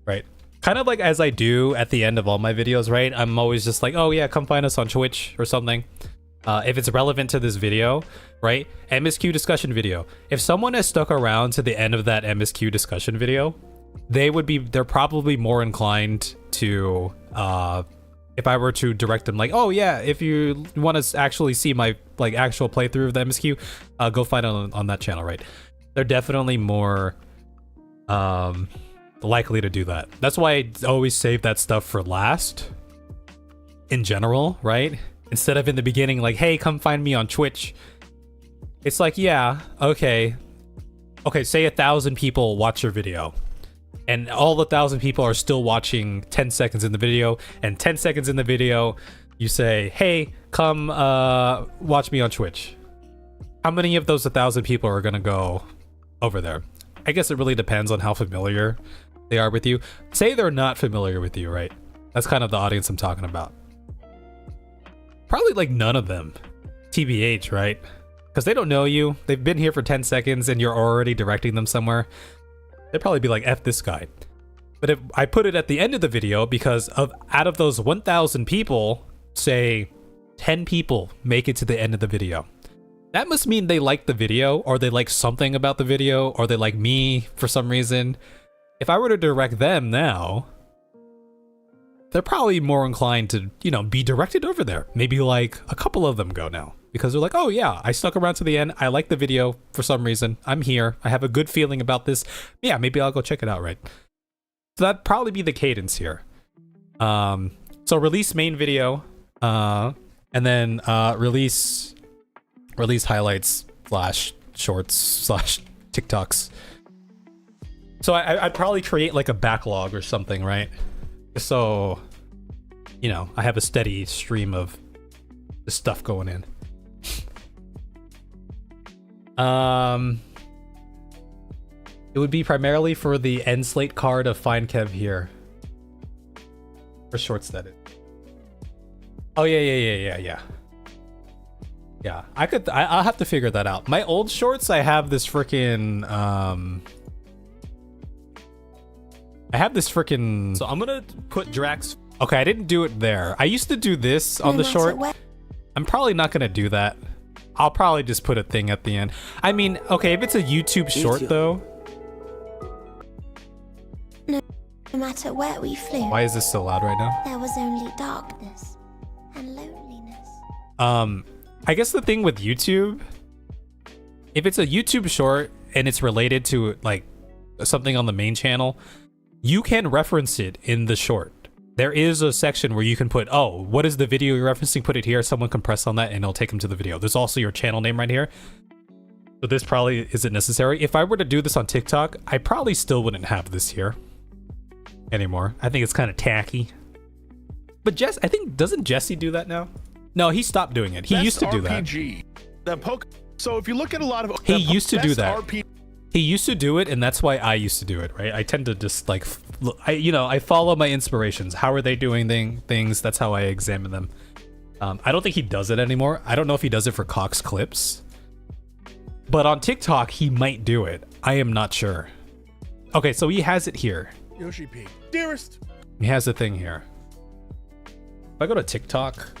Right? Kind of like as I do at the end of all my videos, right? I'm always just like, oh yeah, come find us on Twitch or something. If it's relevant to this video, right? MSQ discussion video. If someone has stuck around to the end of that MSQ discussion video, they're probably more inclined to, if I were to direct them like, oh yeah, if you want to actually see my like actual playthrough of the MSQ, go find it on that channel, right? They're definitely more likely to do that. That's why I always save that stuff for last in general, right? Instead of in the beginning, like, hey, come find me on Twitch. It's like, yeah, okay, say 1,000 people watch your video. And all the 1,000 people are still watching 10 seconds in the video. And 10 seconds in the video, you say, hey, come watch me on Twitch. How many of those 1,000 people are going to go over there? I guess it really depends on how familiar they are with you. Say they're not familiar with you, right? That's kind of the audience I'm talking about. Probably like none of them, TBH, right? Because they don't know you. They've been here for 10 seconds and you're already directing them somewhere. They'd probably be like, F this guy. But if I put it at the end of the video, because out of those 1,000 people, say 10 people make it to the end of the video. That must mean they like the video, or they like something about the video, or they like me for some reason. If I were to direct them now, they're probably more inclined to, you know, be directed over there. Maybe like a couple of them go now because they're like, oh yeah, I stuck around to the end. I like the video for some reason. I'm here. I have a good feeling about this. Yeah, maybe I'll go check it out, right? So that'd probably be the cadence here. So release main video, and then release highlights / shorts / TikToks. So I'd probably create like a backlog or something, right? So, you know, I have a steady stream of There's stuff going in. It would be primarily for the end slate card of Find Kev here. For shorts, that is. Oh yeah. Yeah, I'll have to figure that out. My old shorts, I have this freaking so I'm gonna put Drax. Okay, I didn't do it there. I used to do this on the short. I'm probably not gonna do that. I'll probably just put a thing at the end. I mean, okay, if it's a YouTube short though. No matter where we flew, Why is this so loud right now? there was only darkness and loneliness. I guess the thing with YouTube, if it's a YouTube short and it's related to like something on the main channel, you can reference it in the short. There is a section where you can put, oh, what is the video you're referencing? Put it here. Someone can press on that and it'll take them to the video. There's also your channel name right here. So this probably isn't necessary. If I were to do this on TikTok, I probably still wouldn't have this here anymore. I think it's kind of tacky. But I think, doesn't Jesse do that now? No, he stopped doing it. He used to do that. So if you look at a lot of he used to do that. He used to do it, and that's why I used to do it, right? I tend to just like, I follow my inspirations. How are they doing things? That's how I examine them. I don't think he does it anymore. I don't know if he does it for Cox clips, but on TikTok he might do it. I am not sure. Okay, so he has it here. Yoshi P. Dearest. He has a thing here. If I go to TikTok,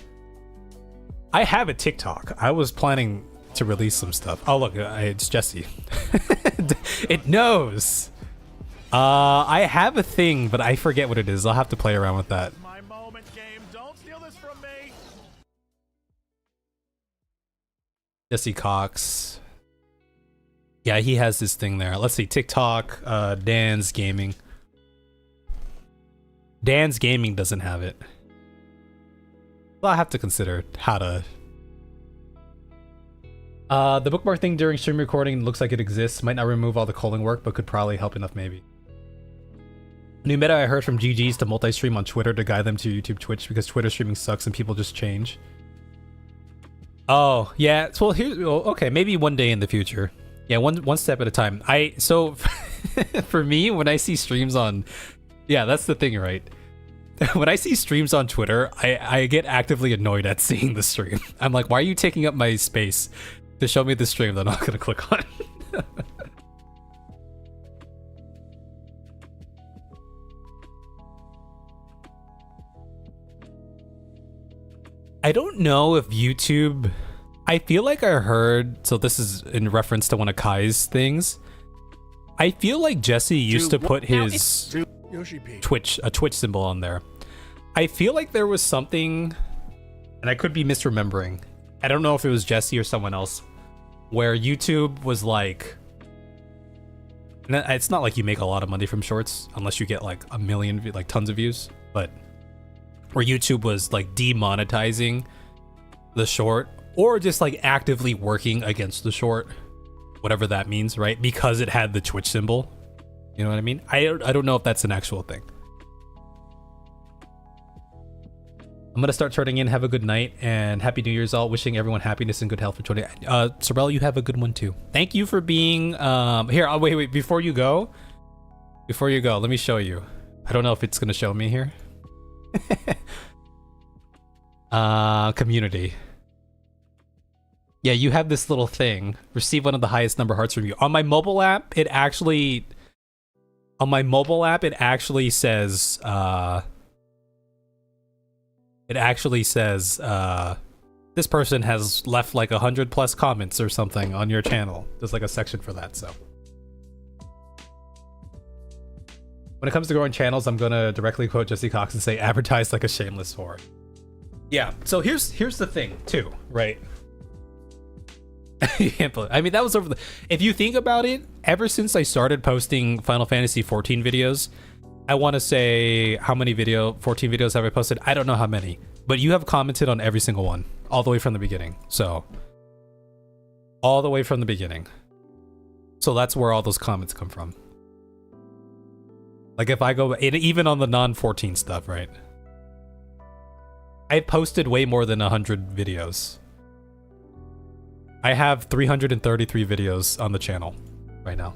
I have a TikTok. I was planning to release some stuff. Oh look, it's Jesse. It knows. I have a thing, but I forget what it is. I'll have to play around with that. My moment, game. Don't steal this from me. Jesse Cox. Yeah, he has this thing there. Let's see, TikTok, Dan's Gaming. Dan's Gaming doesn't have it. Well, I have to consider how to. The bookmark thing during stream recording looks like it exists. Might not remove all the calling work, but could probably help enough maybe. New meta I heard from GG's to multi-stream on Twitter to guide them to YouTube Twitch because Twitter streaming sucks and people just change. Oh, yeah. Well, okay, maybe one day in the future. Yeah, one step at a time. So for me, when I see streams on, yeah, that's the thing, right? When I see streams on Twitter, I get actively annoyed at seeing the stream. I'm like, why are you taking up my space to show me the stream that I'm not gonna click on? I don't know if YouTube, I feel like I heard, so this is in reference to one of Kai's things. I feel like Jesse used to put his Twitch symbol on there. I feel like there was something, and I could be misremembering. I don't know if it was Jesse or someone else, where YouTube was like, and it's not like you make a lot of money from shorts unless you get like a million, like tons of views, but where YouTube was like demonetizing the short or just like actively working against the short, whatever that means, right? Because it had the Twitch symbol. You know what I mean? I don't know if that's an actual thing. I'm gonna start turning in. Have a good night and happy New Year's all. Wishing everyone happiness and good health for 20. Sorrel, you have a good one too. Thank you for being here. Oh, wait. Before you go, let me show you. I don't know if it's gonna show me here. Community. Yeah, you have this little thing. Receive one of the highest number hearts from you. On my mobile app, it actually says this person has left like 100+ comments or something on your channel. There's like a section for that, so. When it comes to growing channels, I'm gonna directly quote Jesse Cox and say advertise like a shameless whore. Yeah, so here's the thing too, right? I mean, that was over the, if you think about it, ever since I started posting Final Fantasy 14 videos, I want to say how many 14 videos have I posted? I don't know how many, but you have commented on every single one all the way from the beginning. So all the way from the beginning. So that's where all those comments come from. Like if I go, even on the non-14 stuff, right? I've posted way more than 100 videos. I have 333 videos on the channel right now.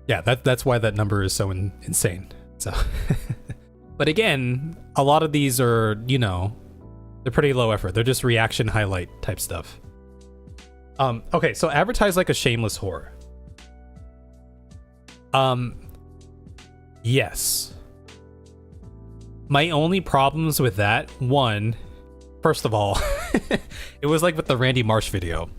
Yeah, that's why that number is so insane. So, but again, a lot of these are, you know, they're pretty low effort. They're just reaction highlight type stuff. Okay, so advertise like a shameless whore. Yes. My only problems with that, one, first of all, it was like with the Randy Marsh video.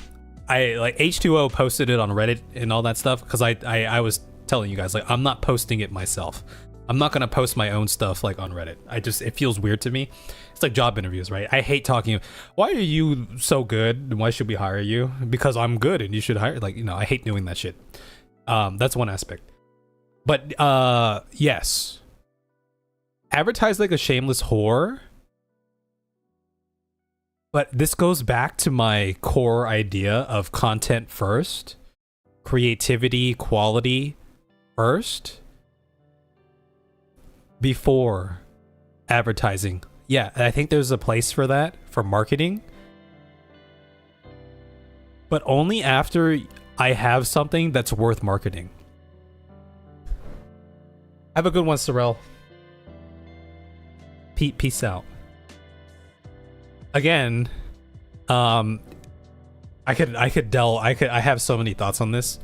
I like H2O posted it on Reddit and all that stuff because I was telling you guys, like, I'm not posting it myself. I'm not gonna post my own stuff like on Reddit. It feels weird to me. It's like job interviews, right? I hate talking. Why are you so good? Why should we hire you? Because I'm good and you should hire. Like, you know, I hate doing that shit. That's one aspect. But yes, advertise like a shameless whore. But this goes back to my core idea of content first, creativity, quality first, before advertising. Yeah, I think there's a place for that, for marketing. But only after I have something that's worth marketing. Have a good one, Sorrel. Peace out. Again, I have so many thoughts on this.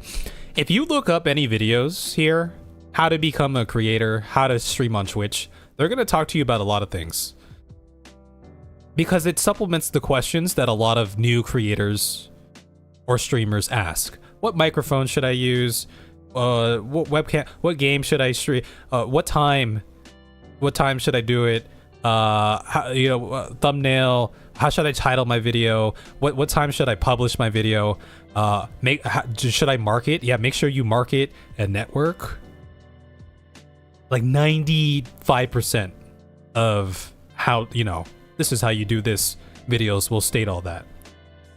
If you look up any videos here, how to become a creator, how to stream on Twitch, they're going to talk to you about a lot of things. Because it supplements the questions that a lot of new creators or streamers ask. What microphone should I use? What webcam? What game should I stream? What time should I do it? Thumbnail. How should I title my video? What time should I publish my video? Should I market? Yeah, make sure you market and network. Like 95% of how, you know, this is how you do this videos will state all that.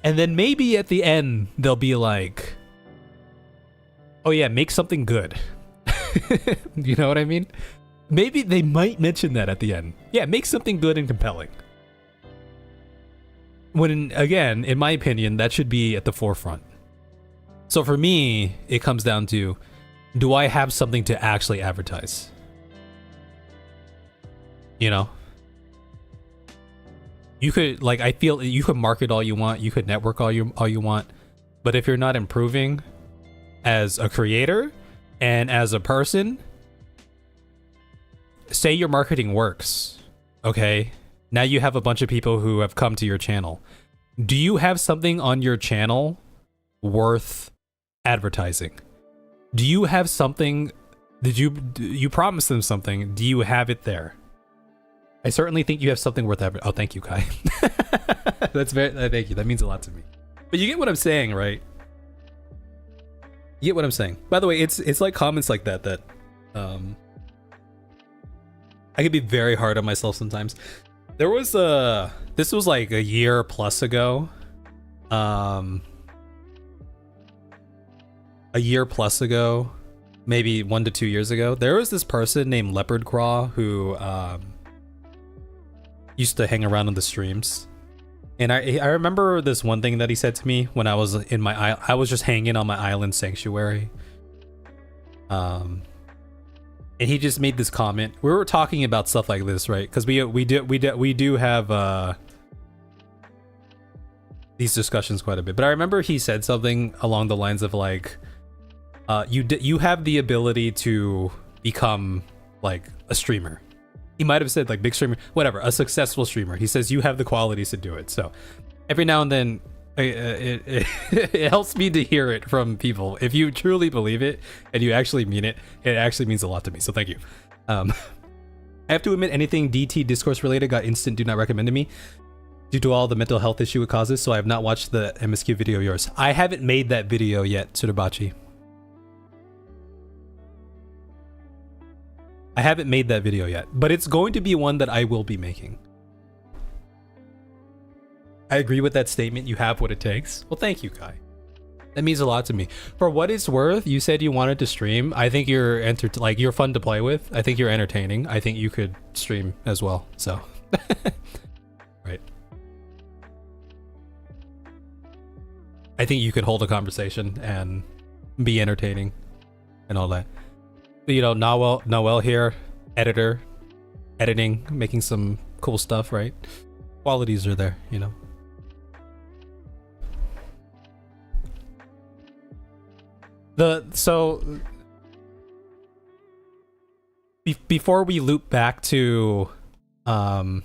And then maybe at the end they'll be like, oh yeah, make something good. You know what I mean? Maybe they might mention that at the end. Yeah, make something good and compelling. When, again, in my opinion, that should be at the forefront. So for me, it comes down to, do I have something to actually advertise? You know? You could, like, I feel you could market all you want, you could network all you want, but if you're not improving as a creator and as a person, say your marketing works, okay? Now you have a bunch of people who have come to your channel. Do you have something on your channel worth advertising? Do you have something? Did you promise them something? Do you have it there? I certainly think you have something worth advertising. Oh, thank you, Kai. That's very thank you. That means a lot to me. But you get what I'm saying, right? You get what I'm saying. By the way, it's like comments like that I could be very hard on myself sometimes. There was this was like a year plus ago. A year plus ago, maybe 1 to 2 years ago, there was this person named Leopard Craw who used to hang around on the streams. And I remember this one thing that he said to me when I was in my I was just hanging on my island sanctuary. And he just made this comment. We were talking about stuff like this, right? Because we do have these discussions quite a bit. But I remember he said something along the lines of like, you have the ability to become like a streamer. He might have said like big streamer, whatever, a successful streamer. He says you have the qualities to do it. So every now and then it helps me to hear it from people. If you truly believe it and you actually mean it, it actually means a lot to me. So thank you. I have to admit, anything DT discourse related got instant do not recommend to me due to all the mental health issue it causes. So I have not watched the MSQ video of yours. I haven't made that video yet, Tsurubachi. I haven't made that video yet, but it's going to be one that I will be making. I agree with that statement. You have what it takes. Well, thank you, Kai. That means a lot to me. For what it's worth, you said you wanted to stream. I think you're you're fun to play with. I think you're entertaining. I think you could stream as well. So, right. I think you could hold a conversation and be entertaining and all that. But, you know, Noel here, editing, making some cool stuff, right? Qualities are there, you know. Before we loop back to the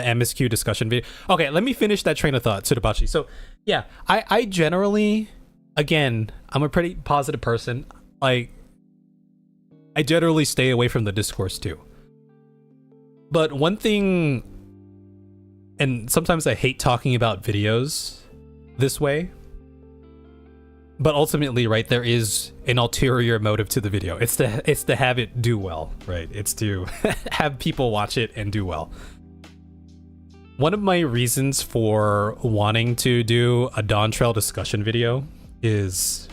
MSQ discussion video. Okay, let me finish that train of thought, Tsudabachi. So yeah, I generally, again, I'm a pretty positive person. Like, I generally stay away from the discourse too. But one thing, and sometimes I hate talking about videos this way, but ultimately, right, there is an ulterior motive to the video. It's to have it do well, right? It's to have people watch it and do well. One of my reasons for wanting to do a Dawntrail discussion video is,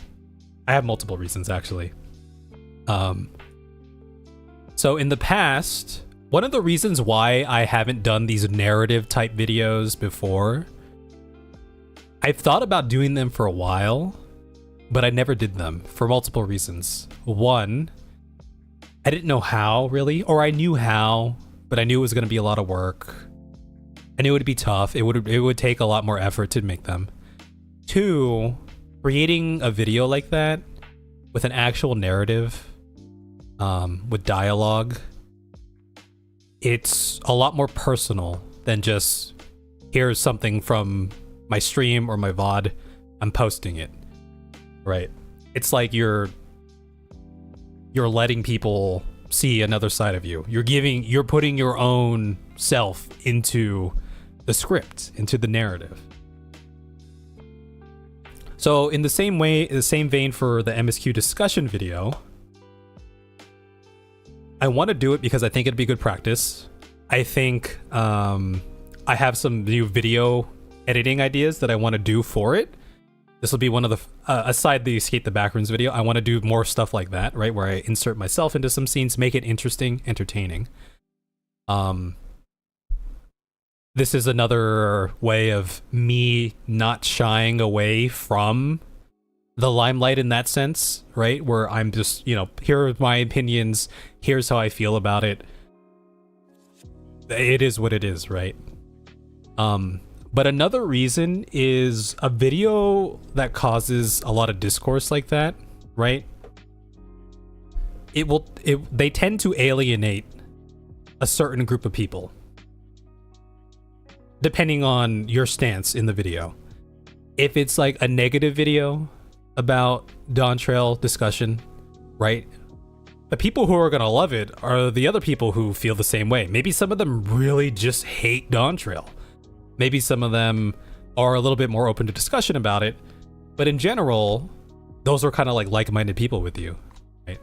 I have multiple reasons actually. So in the past, one of the reasons why I haven't done these narrative type videos before, I've thought about doing them for a while, but I never did them for multiple reasons. One, I didn't know how really, or I knew how, but I knew it was going to be a lot of work. I knew it would be tough. It would take a lot more effort to make them. Two, creating a video like that with an actual narrative, with dialogue, it's a lot more personal than just here's something from my stream or my VOD, I'm posting it. Right. It's like you're letting people see another side of you. You're putting your own self into the script, into the narrative. So in the same vein for the MSQ discussion video, I want to do it because I think it'd be good practice. I think I have some new video editing ideas that I want to do for it. This will be one of the, aside the Escape the Backrooms video, I want to do more stuff like that, right? Where I insert myself into some scenes, make it interesting, entertaining. This is another way of me not shying away from the limelight in that sense, right? Where I'm just, you know, here are my opinions, here's how I feel about it. It is what it is, right? But another reason is a video that causes a lot of discourse like that, right? They tend to alienate a certain group of people, depending on your stance in the video. If it's like a negative video about Dawntrail discussion, right? The people who are gonna love it are the other people who feel the same way. Maybe some of them really just hate Dawntrail. Maybe some of them are a little bit more open to discussion about it, but in general, those are kind of like like-minded people with you, right?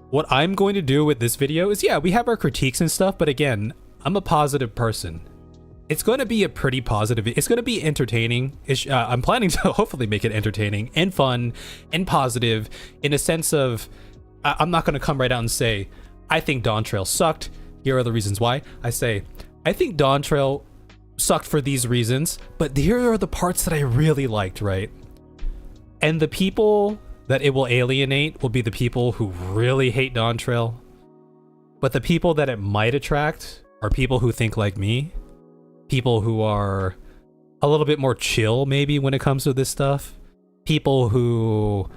What I'm going to do with this video is, yeah, we have our critiques and stuff, but again, I'm a positive person. It's going to be a pretty positive, it's going to be entertaining. I'm planning to hopefully make it entertaining and fun and positive in a sense of, I'm not going to come right out and say, I think Dawntrail sucked, here are the reasons why. I say, I think Dawntrail sucked for these reasons, but here are the parts that I really liked, right? And the people that it will alienate will be the people who really hate Dawntrail. But the people that it might attract are people who think like me. People who are a little bit more chill, maybe, when it comes to this stuff. People who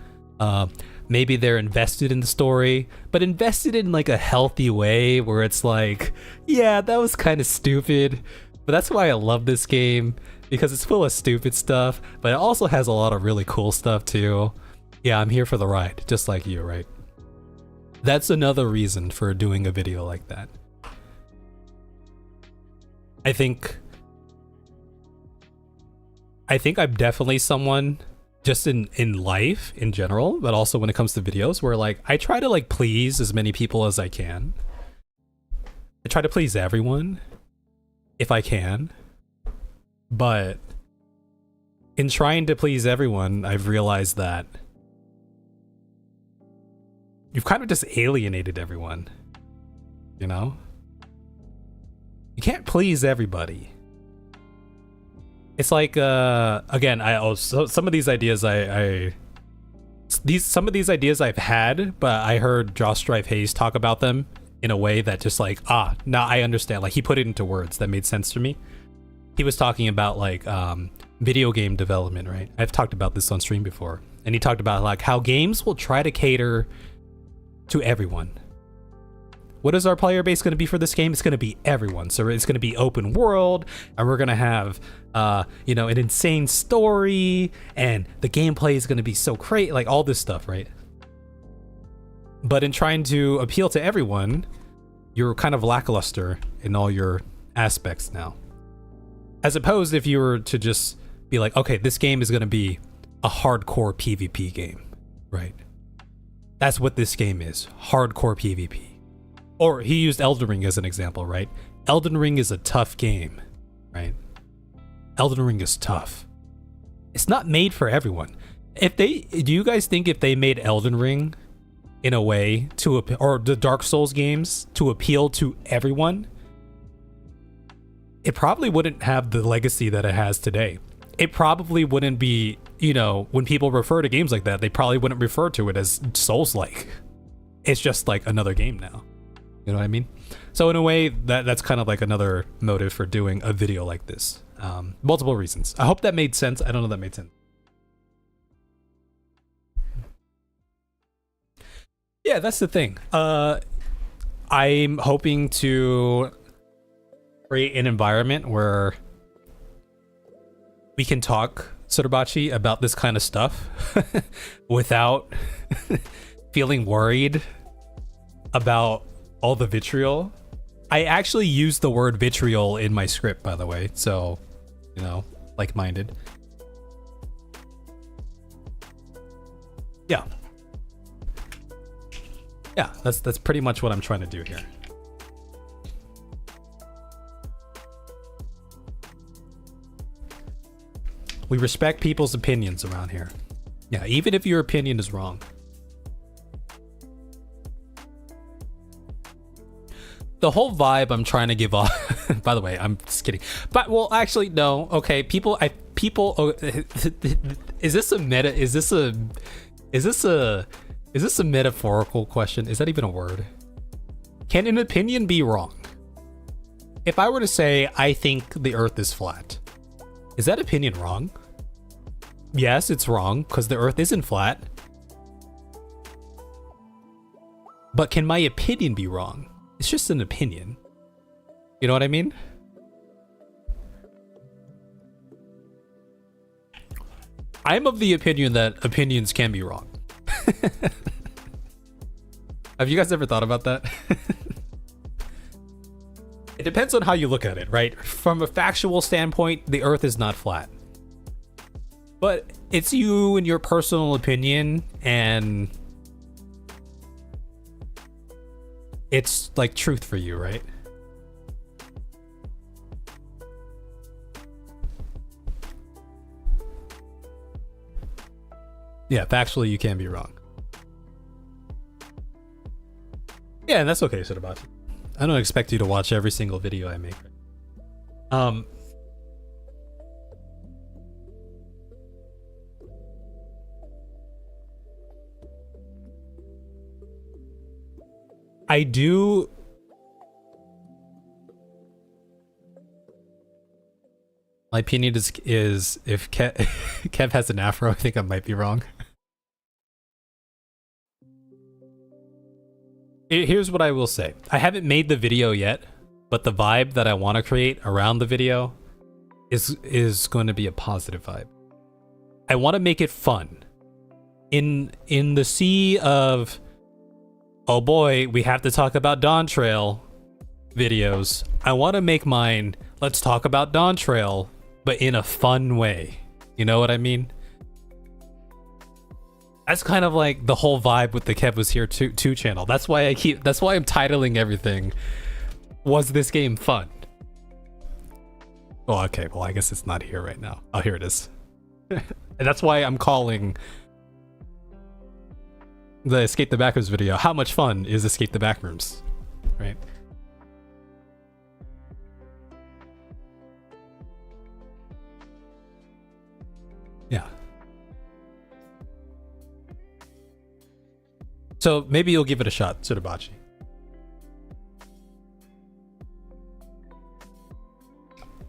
maybe they're invested in the story, but invested in like a healthy way where it's like, yeah, that was kind of stupid, but that's why I love this game, because it's full of stupid stuff, but it also has a lot of really cool stuff too. Yeah, I'm here for the ride, just like you, right? That's another reason for doing a video like that. I think I'm definitely someone, just in life in general, but also when it comes to videos, where like I try to like please as many people as I can. I try to please everyone if I can, but in trying to please everyone, I've realized that you've kind of just alienated everyone. You know? You can't please everybody. It's like again, some of these ideas some of these ideas I've had, but I heard Josh Strife Hayes talk about them in a way that just like, now I understand. Like he put it into words that made sense to me. He was talking about like video game development, right? I've talked about this on stream before, and he talked about like how games will try to cater to everyone. What is our player base going to be for this game? It's going to be everyone. So it's going to be open world, and we're going to have, you know, an insane story, and the gameplay is going to be so great, like all this stuff, right? But in trying to appeal to everyone, you're kind of lackluster in all your aspects now. As opposed if you were to just be like, okay, this game is going to be a hardcore PvP game, right? That's what this game is, hardcore PvP. Or he used Elden Ring as an example, right? Elden Ring is a tough game, right? Elden Ring is tough. It's not made for everyone. Do you guys think if they made Elden Ring in a way or the Dark Souls games to appeal to everyone, it probably wouldn't have the legacy that it has today. It probably wouldn't be, you know, when people refer to games like that, they probably wouldn't refer to it as Souls-like. It's just like another game now. You know what I mean? So in a way, that's kind of like another motive for doing a video like this. Multiple reasons. I hope that made sense. I don't know if that made sense. Yeah, that's the thing. I'm hoping to create an environment where we can talk, Sotobachi, about this kind of stuff without feeling worried about all the vitriol. I actually used the word vitriol in my script, by the way, so, you know, like-minded. Yeah. Yeah, that's pretty much what I'm trying to do here. We respect people's opinions around here. Yeah, even if your opinion is wrong. The whole vibe I'm trying to give off. By the way, I'm just kidding. But well, actually, no. Okay, people. Is this a meta? Is this a metaphorical question? Is that even a word? Can an opinion be wrong? If I were to say I think the Earth is flat, is that opinion wrong? Yes, it's wrong because the Earth isn't flat. But can my opinion be wrong? It's just an opinion. You know what I mean? I'm of the opinion that opinions can be wrong. Have you guys ever thought about that? It depends on how you look at it, right? From a factual standpoint, the Earth is not flat. But it's you and your personal opinion, and it's like truth for you, right? Yeah, factually you can be wrong. Yeah, and that's okay, Sotobachi. I don't expect you to watch every single video I make. I do. My opinion is if Kev has an afro, I think I might be wrong. Here's what I will say. I haven't made the video yet, but the vibe that I want to create around the video is going to be a positive vibe. I want to make it fun. In the sea of, oh boy, we have to talk about Dawn Trail videos, I want to make mine, let's talk about Dawn Trail, but in a fun way. You know what I mean? That's kind of like the whole vibe with the Kev Was Here 2 channel. That's why I'm titling everything, was this game fun? Oh, okay, well, I guess it's not here right now. Oh, here it is. And that's why I'm calling the Escape the Backrooms video, how much fun is Escape the Backrooms, right? Yeah. So maybe you'll give it a shot, Tsurubachi.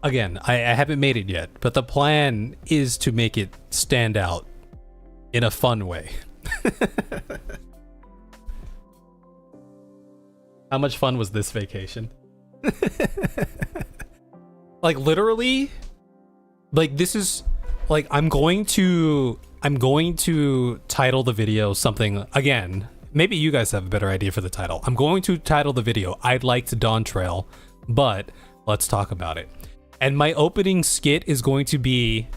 Again, I haven't made it yet, but the plan is to make it stand out in a fun way. How much fun was this vacation? Like literally, like this is like I'm going to title the video something. Again, maybe you guys have a better idea for the title. I'm going to title the video I'd Like to Dawn Trail, but let's talk about it. And my opening skit is going to be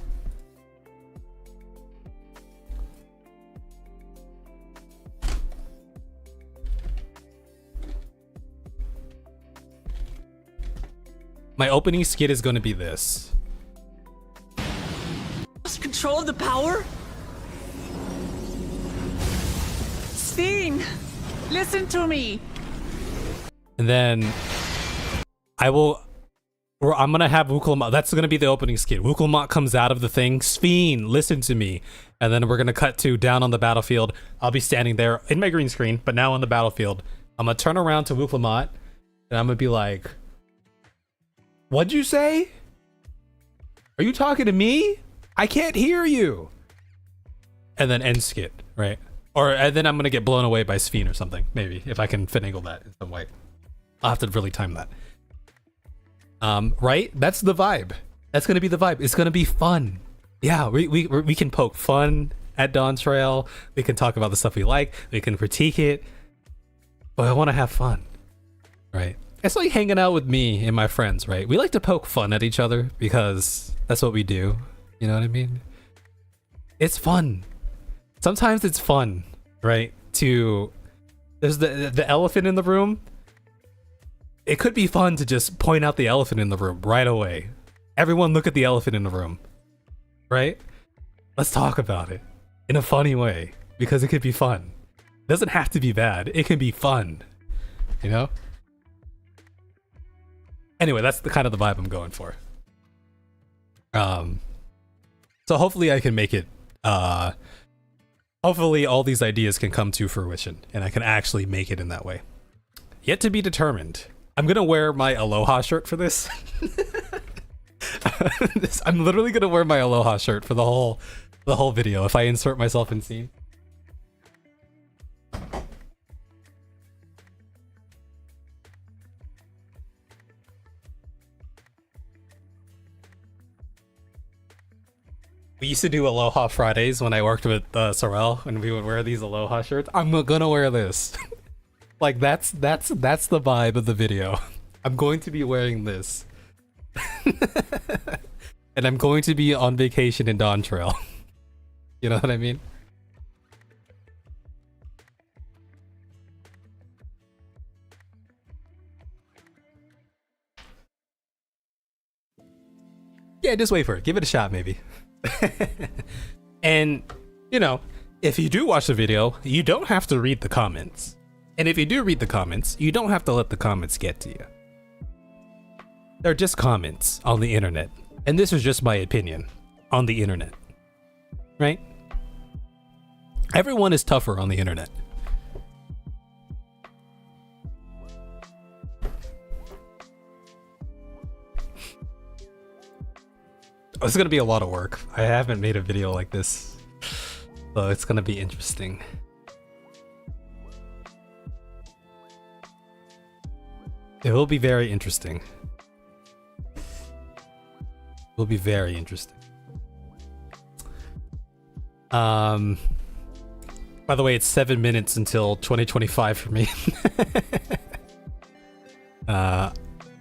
this. Lost control of the power? Sphene, listen to me. And then I'm gonna have Wukulmat. That's gonna be the opening skit. Wukulmat comes out of the thing. Sphene, listen to me. And then we're gonna cut to down on the battlefield. I'll be standing there in my green screen, but now on the battlefield. I'm gonna turn around to Wukulmat, and I'm gonna be like, "What'd you say? Are you talking to me? I can't hear you." And then end skit, right? And then I'm gonna get blown away by Sphene or something, maybe, if I can finagle that in some way. I'll have to really time that. Right? That's the vibe. That's gonna be the vibe. It's gonna be fun. Yeah, we can poke fun at Dawn Trail. We can talk about the stuff we like. We can critique it. But I want to have fun, right? It's like hanging out with me and my friends, right? We like to poke fun at each other because that's what we do. You know what I mean? It's fun. Sometimes it's fun, right? There's the elephant in the room. It could be fun to just point out the elephant in the room right away. Everyone look at the elephant in the room, right? Let's talk about it in a funny way because it could be fun. It doesn't have to be bad. It can be fun, you know? Anyway, that's the kind of the vibe I'm going for. So hopefully I can make it, hopefully all these ideas can come to fruition and I can actually make it in that way. Yet to be determined. I'm gonna wear my Aloha shirt for this. I'm literally gonna wear my Aloha shirt for the whole video if I insert myself in scene. We used to do Aloha Fridays when I worked with Sorel, and we would wear these Aloha shirts. I'm gonna wear this. Like that's the vibe of the video. I'm going to be wearing this. And I'm going to be on vacation in Dawn Trail. You know what I mean? Yeah, just wait for it. Give it a shot, maybe. And, you know, if you do watch the video, you don't have to read the comments. And if you do read the comments, you don't have to let the comments get to you. They're just comments on the internet. And this is just my opinion on the internet. Right? Everyone is tougher on the internet. Oh, it's gonna be a lot of work. I haven't made a video like this, so it's gonna be interesting. It will be very interesting. It will be very interesting. By the way, it's 7 minutes until 2025 for me.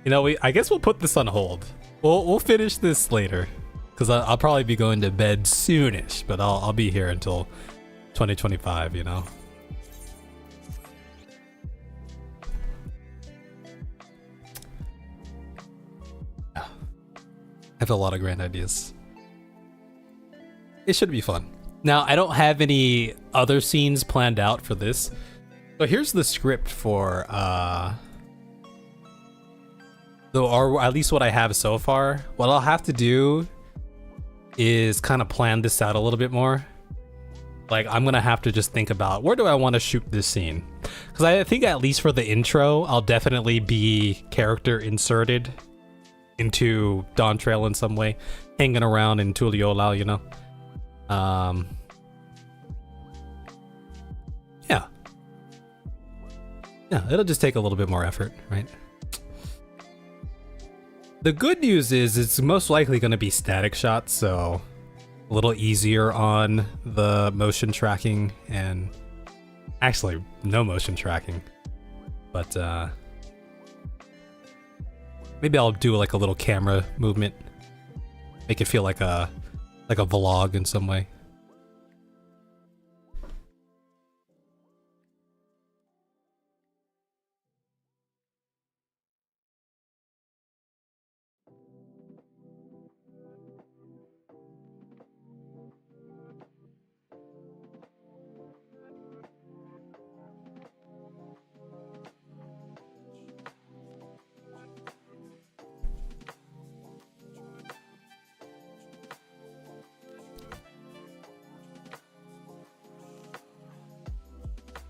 You know, I guess we'll put this on hold. We'll finish this later, because I'll probably be going to bed soonish, but I'll be here until 2025, you know? Yeah. I have a lot of grand ideas. it should be fun. Now, I don't have any other scenes planned out for this. So here's the script for, or at least what I have so far. What I'll have to do is kind of plan this out a little bit more. Like, I'm gonna have to just think about, where do I want to shoot this scene? Because I think at least for the intro, I'll definitely be character inserted into Dawntrail in some way, hanging around in Tuliyollao, you know? Yeah, it'll just take a little bit more effort, right? The good news is it's most likely going to be static shots, so a little easier on the motion tracking, and actually no motion tracking. But maybe I'll do like a little camera movement, make it feel like a vlog in some way.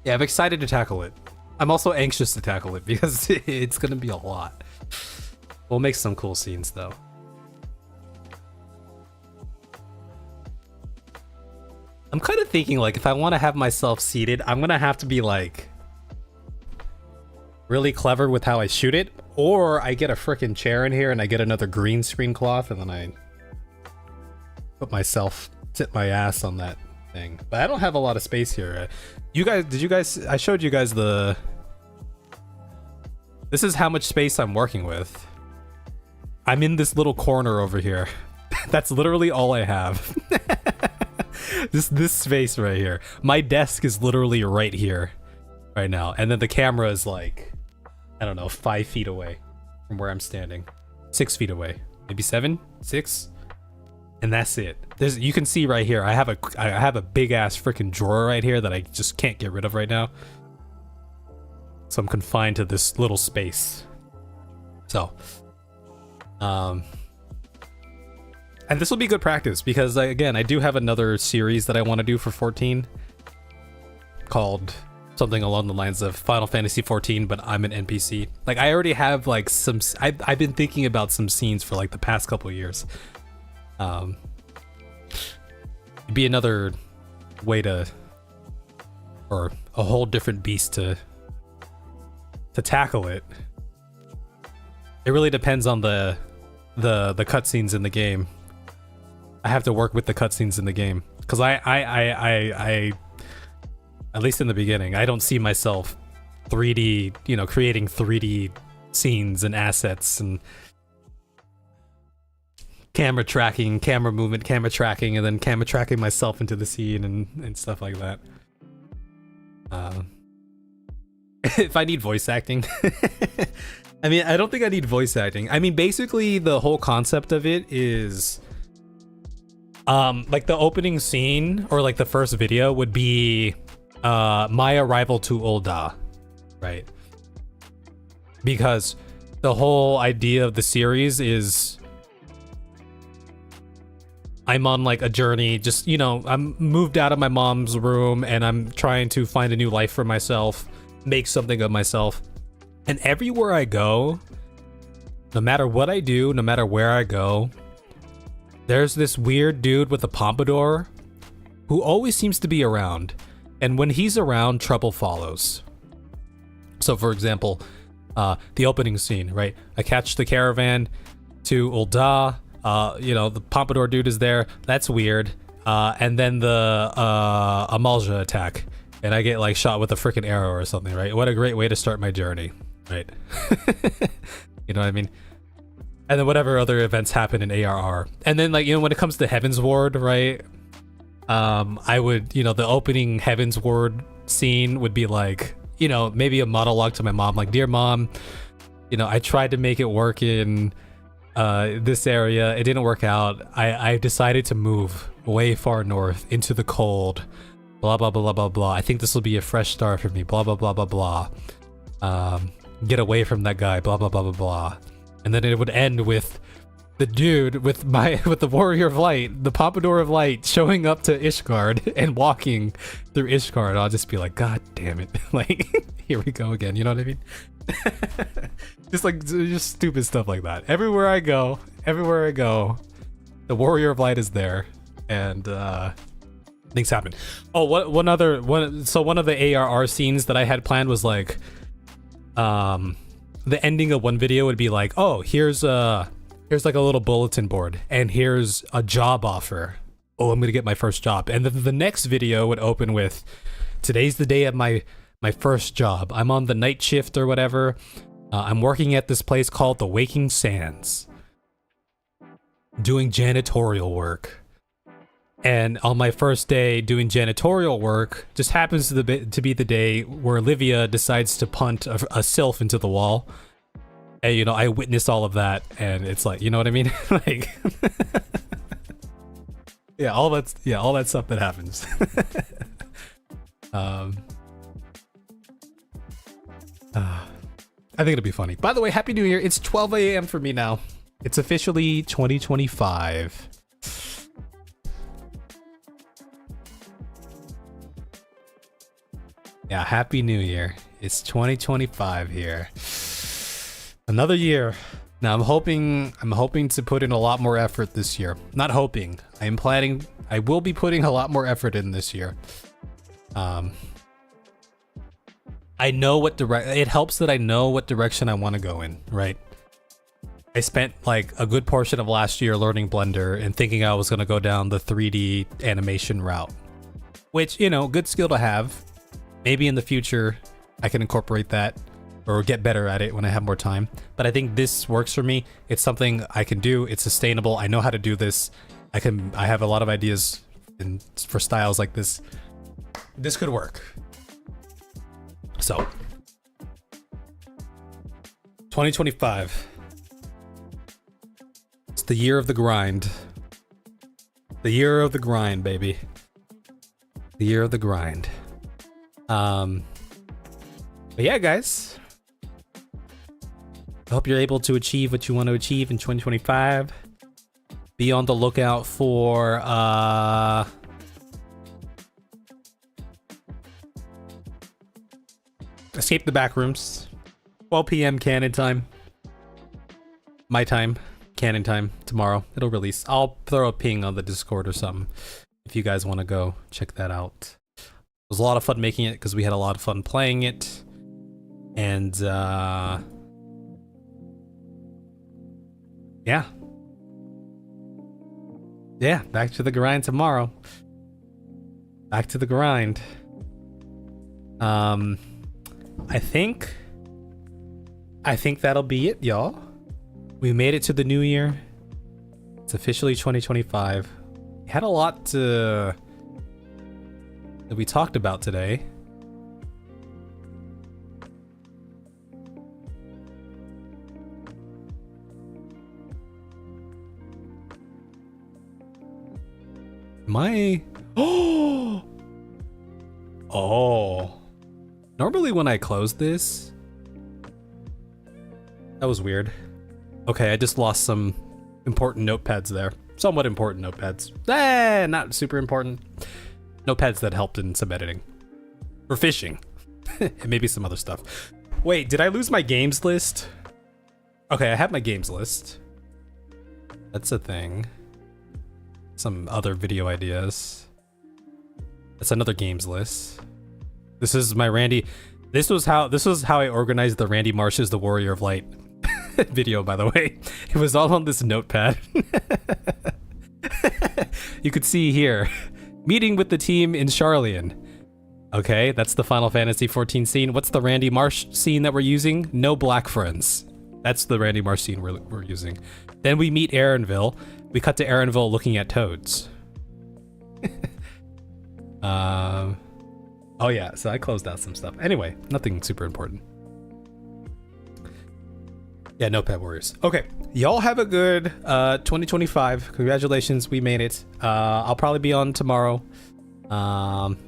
Yeah, I'm excited to tackle it. I'm also anxious to tackle it because it's gonna be a lot. We'll make some cool scenes though. I'm kind of thinking like if I want to have myself seated, I'm gonna have to be like really clever with how I shoot it, or I get a freaking chair in here and I get another green screen cloth and then I sit my ass on that thing. But I don't have a lot of space here. I showed you guys this is how much space I'm working with. I'm in this little corner over here. That's literally all I have. this space right here. My desk is literally right here right now. And then the camera is like, I don't know, 5 feet away from where I'm standing. 6 feet away. Maybe 7? 6? And that's it. You can see right here, I have a big ass freaking drawer right here that I just can't get rid of right now. So I'm confined to this little space. So, and this will be good practice because again, I do have another series that I want to do for 14 called something along the lines of Final Fantasy 14, but I'm an NPC. Like I already have like I've been thinking about some scenes for like the past couple of years. It'd be another way or a whole different beast to tackle it. It really depends on the cutscenes in the game. I have to work with the cutscenes in the game because I at least in the beginning, I don't see myself 3D, creating 3D scenes and assets and camera tracking, camera movement, camera tracking, and then camera tracking myself into the scene and stuff like that. If I need voice acting, I mean, I don't think I need voice acting. I mean, basically the whole concept of it is like the opening scene or like the first video would be my arrival to Ul'dah, right? Because the whole idea of the series is I'm on like a journey, just, I'm moved out of my mom's room and I'm trying to find a new life for myself, make something of myself. And everywhere I go, no matter what I do, no matter where I go, there's this weird dude with a pompadour who always seems to be around. And when he's around, trouble follows. So for example, the opening scene, right? I catch the caravan to Ul'dah. The pompadour dude is there. That's weird. And then the Amalja attack, and I get like shot with a freaking arrow or something, right? What a great way to start my journey, right? You know what I mean? And then whatever other events happen in ARR, and then like when it comes to Heaven's Ward, right? I would, the opening Heaven's Ward scene would be like, maybe a monologue to my mom, like, "Dear Mom, I tried to make it work in this area. It didn't work out. I decided to move way far north into the cold. Blah, blah, blah, blah, blah. I think this will be a fresh start for me. Blah, blah, blah, blah, blah. Get away from that guy. Blah, blah, blah, blah, blah. And then it would end with the dude with the Warrior of Light, the Pompadour of Light, showing up to Ishgard and walking through Ishgard. I'll just be like, God damn it. Like, here we go again. You know what I mean? just stupid stuff like that. Everywhere I go, the Warrior of Light is there, and things happen. Oh, one of the ARR scenes that I had planned was like, the ending of one video would be like, oh, here's like a little bulletin board, and here's a job offer. Oh, I'm gonna get my first job. And then the next video would open with, today's the day of my first job. I'm on the night shift or whatever. I'm working at this place called the Waking Sands, doing janitorial work. And on my first day doing janitorial work, just happens to be the day where Olivia decides to punt a sylph into the wall. And, you know, I witnessed all of that, and it's like, you know what I mean? Like, yeah, all that stuff that happens. I think it'll be funny. By the way, Happy New Year. It's 12 a.m. for me now. It's officially 2025. Yeah, Happy New Year. It's 2025 here. Another year. Now I'm hoping to put in a lot more effort this year. Not hoping. I will be putting a lot more effort in this year. I know it helps that I know what direction I want to go in, right? I spent like a good portion of last year learning Blender and thinking I was going to go down the 3D animation route, which, you know, good skill to have. Maybe in the future I can incorporate that or get better at it when I have more time. But I think this works for me. It's something I can do. It's sustainable. I know how to do this. I have a lot of ideas for styles like this. This could work. So 2025. It's the year of the grind. The year of the grind, baby. The year of the grind. But yeah, guys. I hope you're able to achieve what you want to achieve in 2025. Be on the lookout for Escape the Backrooms. 12 p.m. canon time. My time. Canon time. Tomorrow. It'll release. I'll throw a ping on the Discord or something if you guys want to go check that out. It was a lot of fun making it because we had a lot of fun playing it. And yeah. Yeah, back to the grind tomorrow. Back to the grind. I think that'll be it, y'all. We made it to the new year. It's officially 2025. We had a lot that we talked about today. Oh. Normally when I close this... That was weird. Okay, I just lost some important notepads there. Somewhat important notepads. Not super important. Notepads that helped in some editing. For fishing. And maybe some other stuff. Wait, did I lose my games list? Okay, I have my games list. That's a thing. Some other video ideas. That's another games list. This is my Randy. This was how I organized the Randy Marsh's The Warrior of Light video, by the way. It was all on this notepad. You could see here, meeting with the team in Sharlayan. Okay, that's the Final Fantasy XIV scene. What's the Randy Marsh scene that we're using? No black friends. That's the Randy Marsh scene we're using. Then we meet Erenville. We cut to Erenville looking at toads. Oh yeah, so I closed out some stuff. Anyway, nothing super important. Yeah, Notepad Warriors. Okay, y'all have a good 2025. Congratulations, we made it. I'll probably be on tomorrow.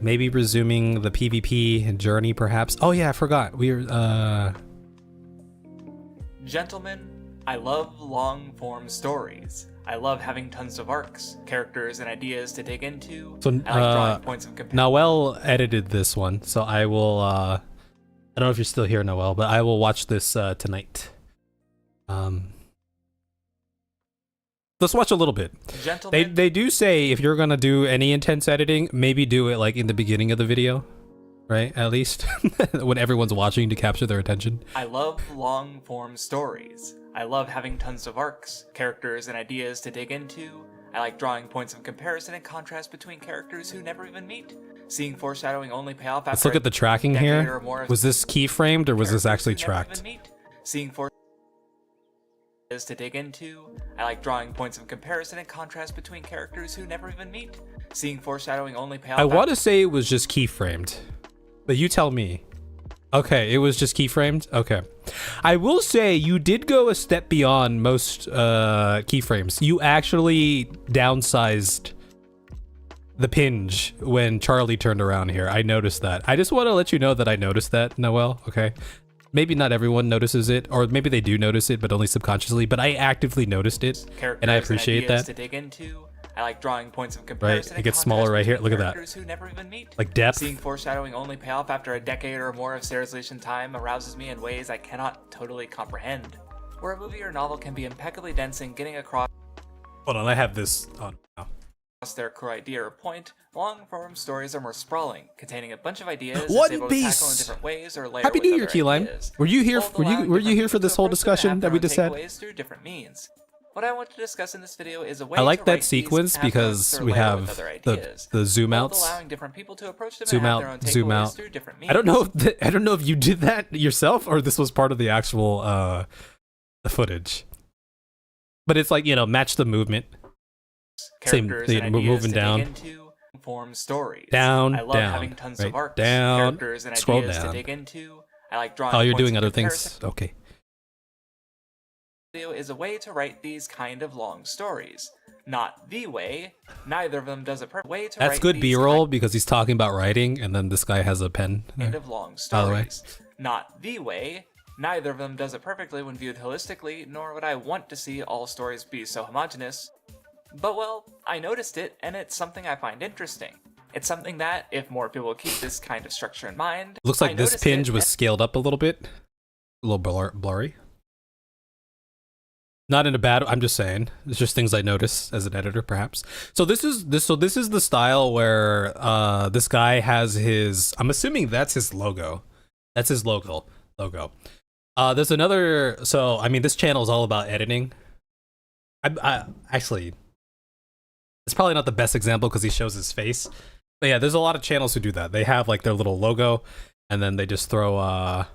Maybe resuming the PvP journey, perhaps. Oh yeah, I forgot. We're Gentlemen, I love long-form stories. I love having tons of arcs, characters, and ideas to dig into. So, I like drawing points of comparison. Noel edited this one, so I will. I don't know if you're still here, Noel, but I will watch this tonight. Let's watch a little bit. Gentlemen, They do say if you're gonna do any intense editing, maybe do it like in the beginning of the video, right? At least when everyone's watching to capture their attention. I love long-form stories. I love having tons of arcs, characters, and ideas to dig into. I like drawing points of comparison and contrast between characters who never even meet. Seeing foreshadowing only pay off after Let's look at the tracking here. Was this keyframed or was this actually tracked? Seeing foreshadowing is to dig into. I like drawing points of comparison and contrast between characters who never even meet. Seeing foreshadowing only pay off. I want to say it was just keyframed, but you tell me. Okay, it was just keyframed. Okay, I will say you did go a step beyond most keyframes. You actually downsized the pinch when Charlie turned around here. I noticed that. I just want to let you know that I noticed that, Noel. Okay. Maybe not everyone notices it, or maybe they do notice it, but only subconsciously. But I actively noticed it, and I appreciate that. To dig into. I like drawing points of comparison. Right, it gets smaller right here. Look at that. Who never even meet. Like depth. Seeing foreshadowing only pay off after a decade or more of serialization time arouses me in ways I cannot totally comprehend. Where a movie or novel can be impeccably dense in getting across Hold on, I have this on now. their core idea or point, long-form stories are more sprawling, containing a bunch of ideas One able to tackle in Piece! different ways or layer Happy with New Year, other Keyline. ideas, Were you here? both Were allowing you different here for people this to whole approach them and discussion have that their we own just had? takeaways through different means. What I want to discuss in this video is a way I like to that write these sequence pathos because or we layer have with other ideas, the zoom both outs. allowing different people to approach them Zoom and have their own out, zoom takeaways out. through different I don't know. means. I don't know if you did that yourself or this was part of the actual the footage. But it's like, you know, match the movement. Same, Characters you and know, ideas moving to dig down. into, form stories. Down, I love down, having tons right, of arcs, down, characters and scroll ideas down. to dig into. I like drawing. Oh, you're points doing of other comparison. things? Okay. Video is a way to write these kind of long stories. Not the way. Neither of them does it perfectly. That's good B-roll because he's talking about writing and then this guy has a pen. Kind of long By the way. stories. Not the way. Neither of them does it perfectly when viewed holistically, nor would I want to see all stories be so homogenous. But well, I noticed it, and it's something I find interesting. It's something that, if more people keep this kind of structure in mind... Looks like this pinch was scaled up a little bit. A little blurry. Not in a bad, I'm just saying. It's just things I notice as an editor, perhaps. So this is the style where this guy has his, I'm assuming that's his logo. That's his logo. There's another, so I mean this channel is all about editing. I actually, it's probably not the best example because he shows his face. But yeah, there's a lot of channels who do that. They have like their little logo and then they just throw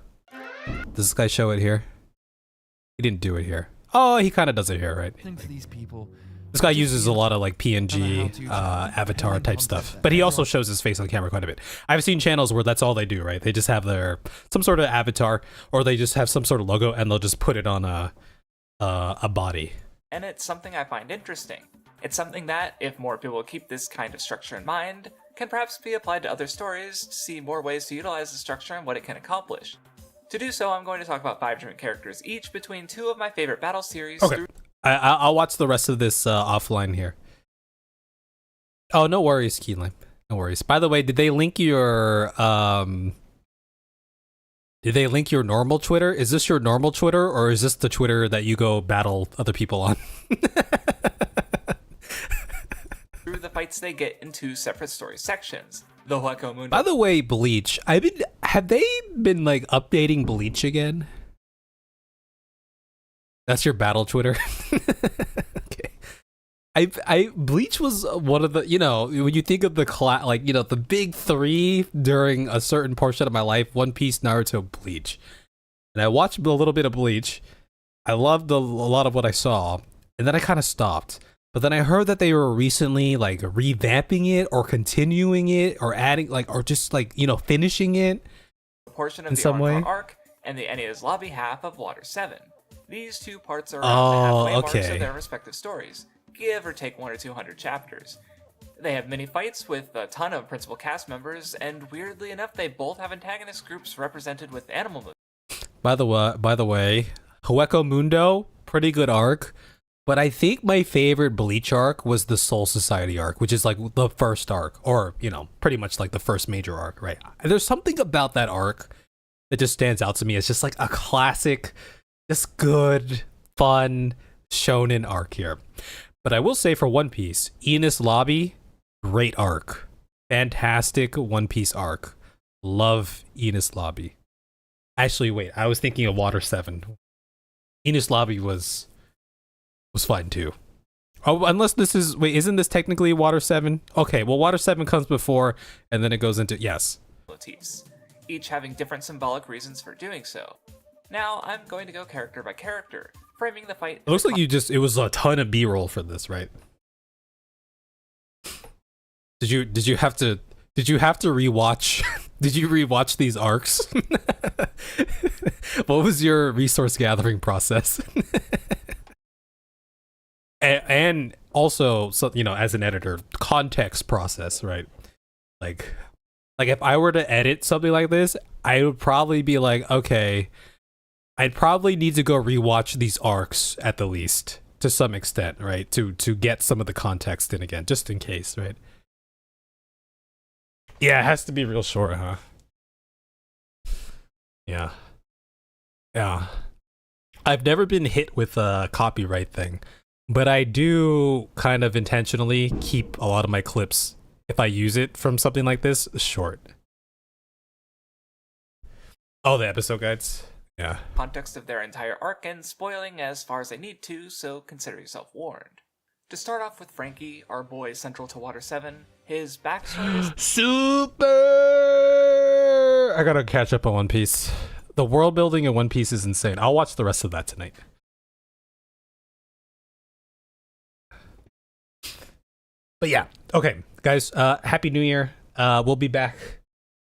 does this guy show it here? He didn't do it here. Oh, he kind of does it here, right? This guy uses a lot of like PNG, avatar type stuff, but he also shows his face on camera quite a bit. I've seen channels where that's all they do, right? They just have their some sort of avatar, or they just have some sort of logo, and they'll just put it on a body. And it's something I find interesting. It's something that, if more people keep this kind of structure in mind, can perhaps be applied to other stories to see more ways to utilize the structure and what it can accomplish. To do so, I'm going to talk about 5 different characters each between 2 of my favorite battle series. Okay. I'll watch the rest of this offline here. Oh, no worries, Keyline. No worries. By the way, did they link your normal Twitter? Is this your normal Twitter, or is this the Twitter that you go battle other people on? Through the fights they get in 2 separate story sections. The Hueco Mundo. By the way, Bleach. Have they been like updating Bleach again? That's your battle Twitter. Okay. Bleach was one of the, you know, when you think of the like, you know, the big 3 during a certain portion of my life: One Piece, Naruto, Bleach. And I watched a little bit of Bleach. I loved a lot of what I saw, and then I kind of stopped. But then I heard that they were recently like revamping it or continuing it or adding like, or just like, you know, finishing it portion of in the some way. arc and the Enies Lobby half of Water 7. These two parts are around the halfway marks okay. of their respective stories, give or take 100 or 200 chapters. They have mini fights with a ton of principal cast members, and weirdly enough, they both have antagonist groups represented with animal moves. By the way, Hueco Mundo, pretty good arc. But I think my favorite Bleach arc was the Soul Society arc, which is like the first arc, or, you know, pretty much like the first major arc, right? There's something about that arc that just stands out to me as just like a classic, just good, fun shonen arc here. But I will say for One Piece, Enies Lobby, great arc. Fantastic One Piece arc. Love Enies Lobby. Actually, wait, I was thinking of Water 7. Enies Lobby was fine too. Oh, unless this is, wait, isn't this technically Water 7? Okay, well, Water 7 comes before, and then it goes into, yes. Motifs, each having different symbolic reasons for doing so. Now, I'm going to go character by character, framing the fight. It looks like it was a ton of B-roll for this, right? Did you have to rewatch, did you rewatch these arcs? What was your resource gathering process? And also, so, you know, as an editor, context process, right? Like if I were to edit something like this, I would probably be like, okay, I'd probably need to go rewatch these arcs at the least, to some extent, right? To get some of the context in again, just in case, right? Yeah, it has to be real short, huh? Yeah. Yeah. I've never been hit with a copyright thing. But I do kind of intentionally keep a lot of my clips, if I use it from something like this, short. Oh, the episode guides? Yeah. Context of their entire arc and spoiling as far as I need to, so consider yourself warned. To start off with Frankie, our boy central to Water 7, his backstory is super! I gotta catch up on One Piece. The world building in One Piece is insane. I'll watch the rest of that tonight. But yeah, okay, guys. Happy New Year. We'll be back.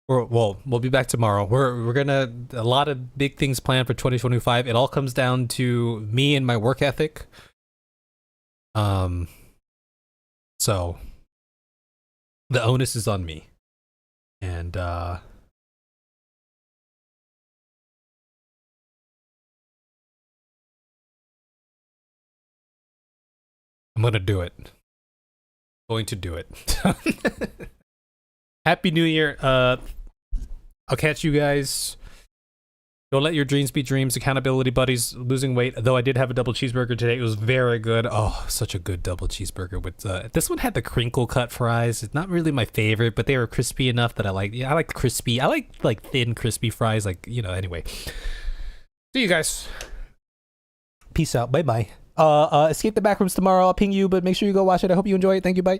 We'll be back tomorrow. We're gonna a lot of big things planned for 2025. It all comes down to me and my work ethic. So the onus is on me, and I'm gonna do it. Going to do it. Happy New Year. I'll catch you guys. Don't let your dreams be dreams. Accountability buddies. Losing weight. Though I did have a double cheeseburger today. It was very good. Oh, such a good double cheeseburger. With this one had the crinkle cut fries. It's not really my favorite, but they were crispy enough that I like. Yeah, I like crispy. I like thin crispy fries. Like, you know. Anyway, see you guys. Peace out. Bye bye. Escape the Backrooms tomorrow. I'll ping you, but make sure you go watch it. I hope you enjoy it. Thank you. Bye.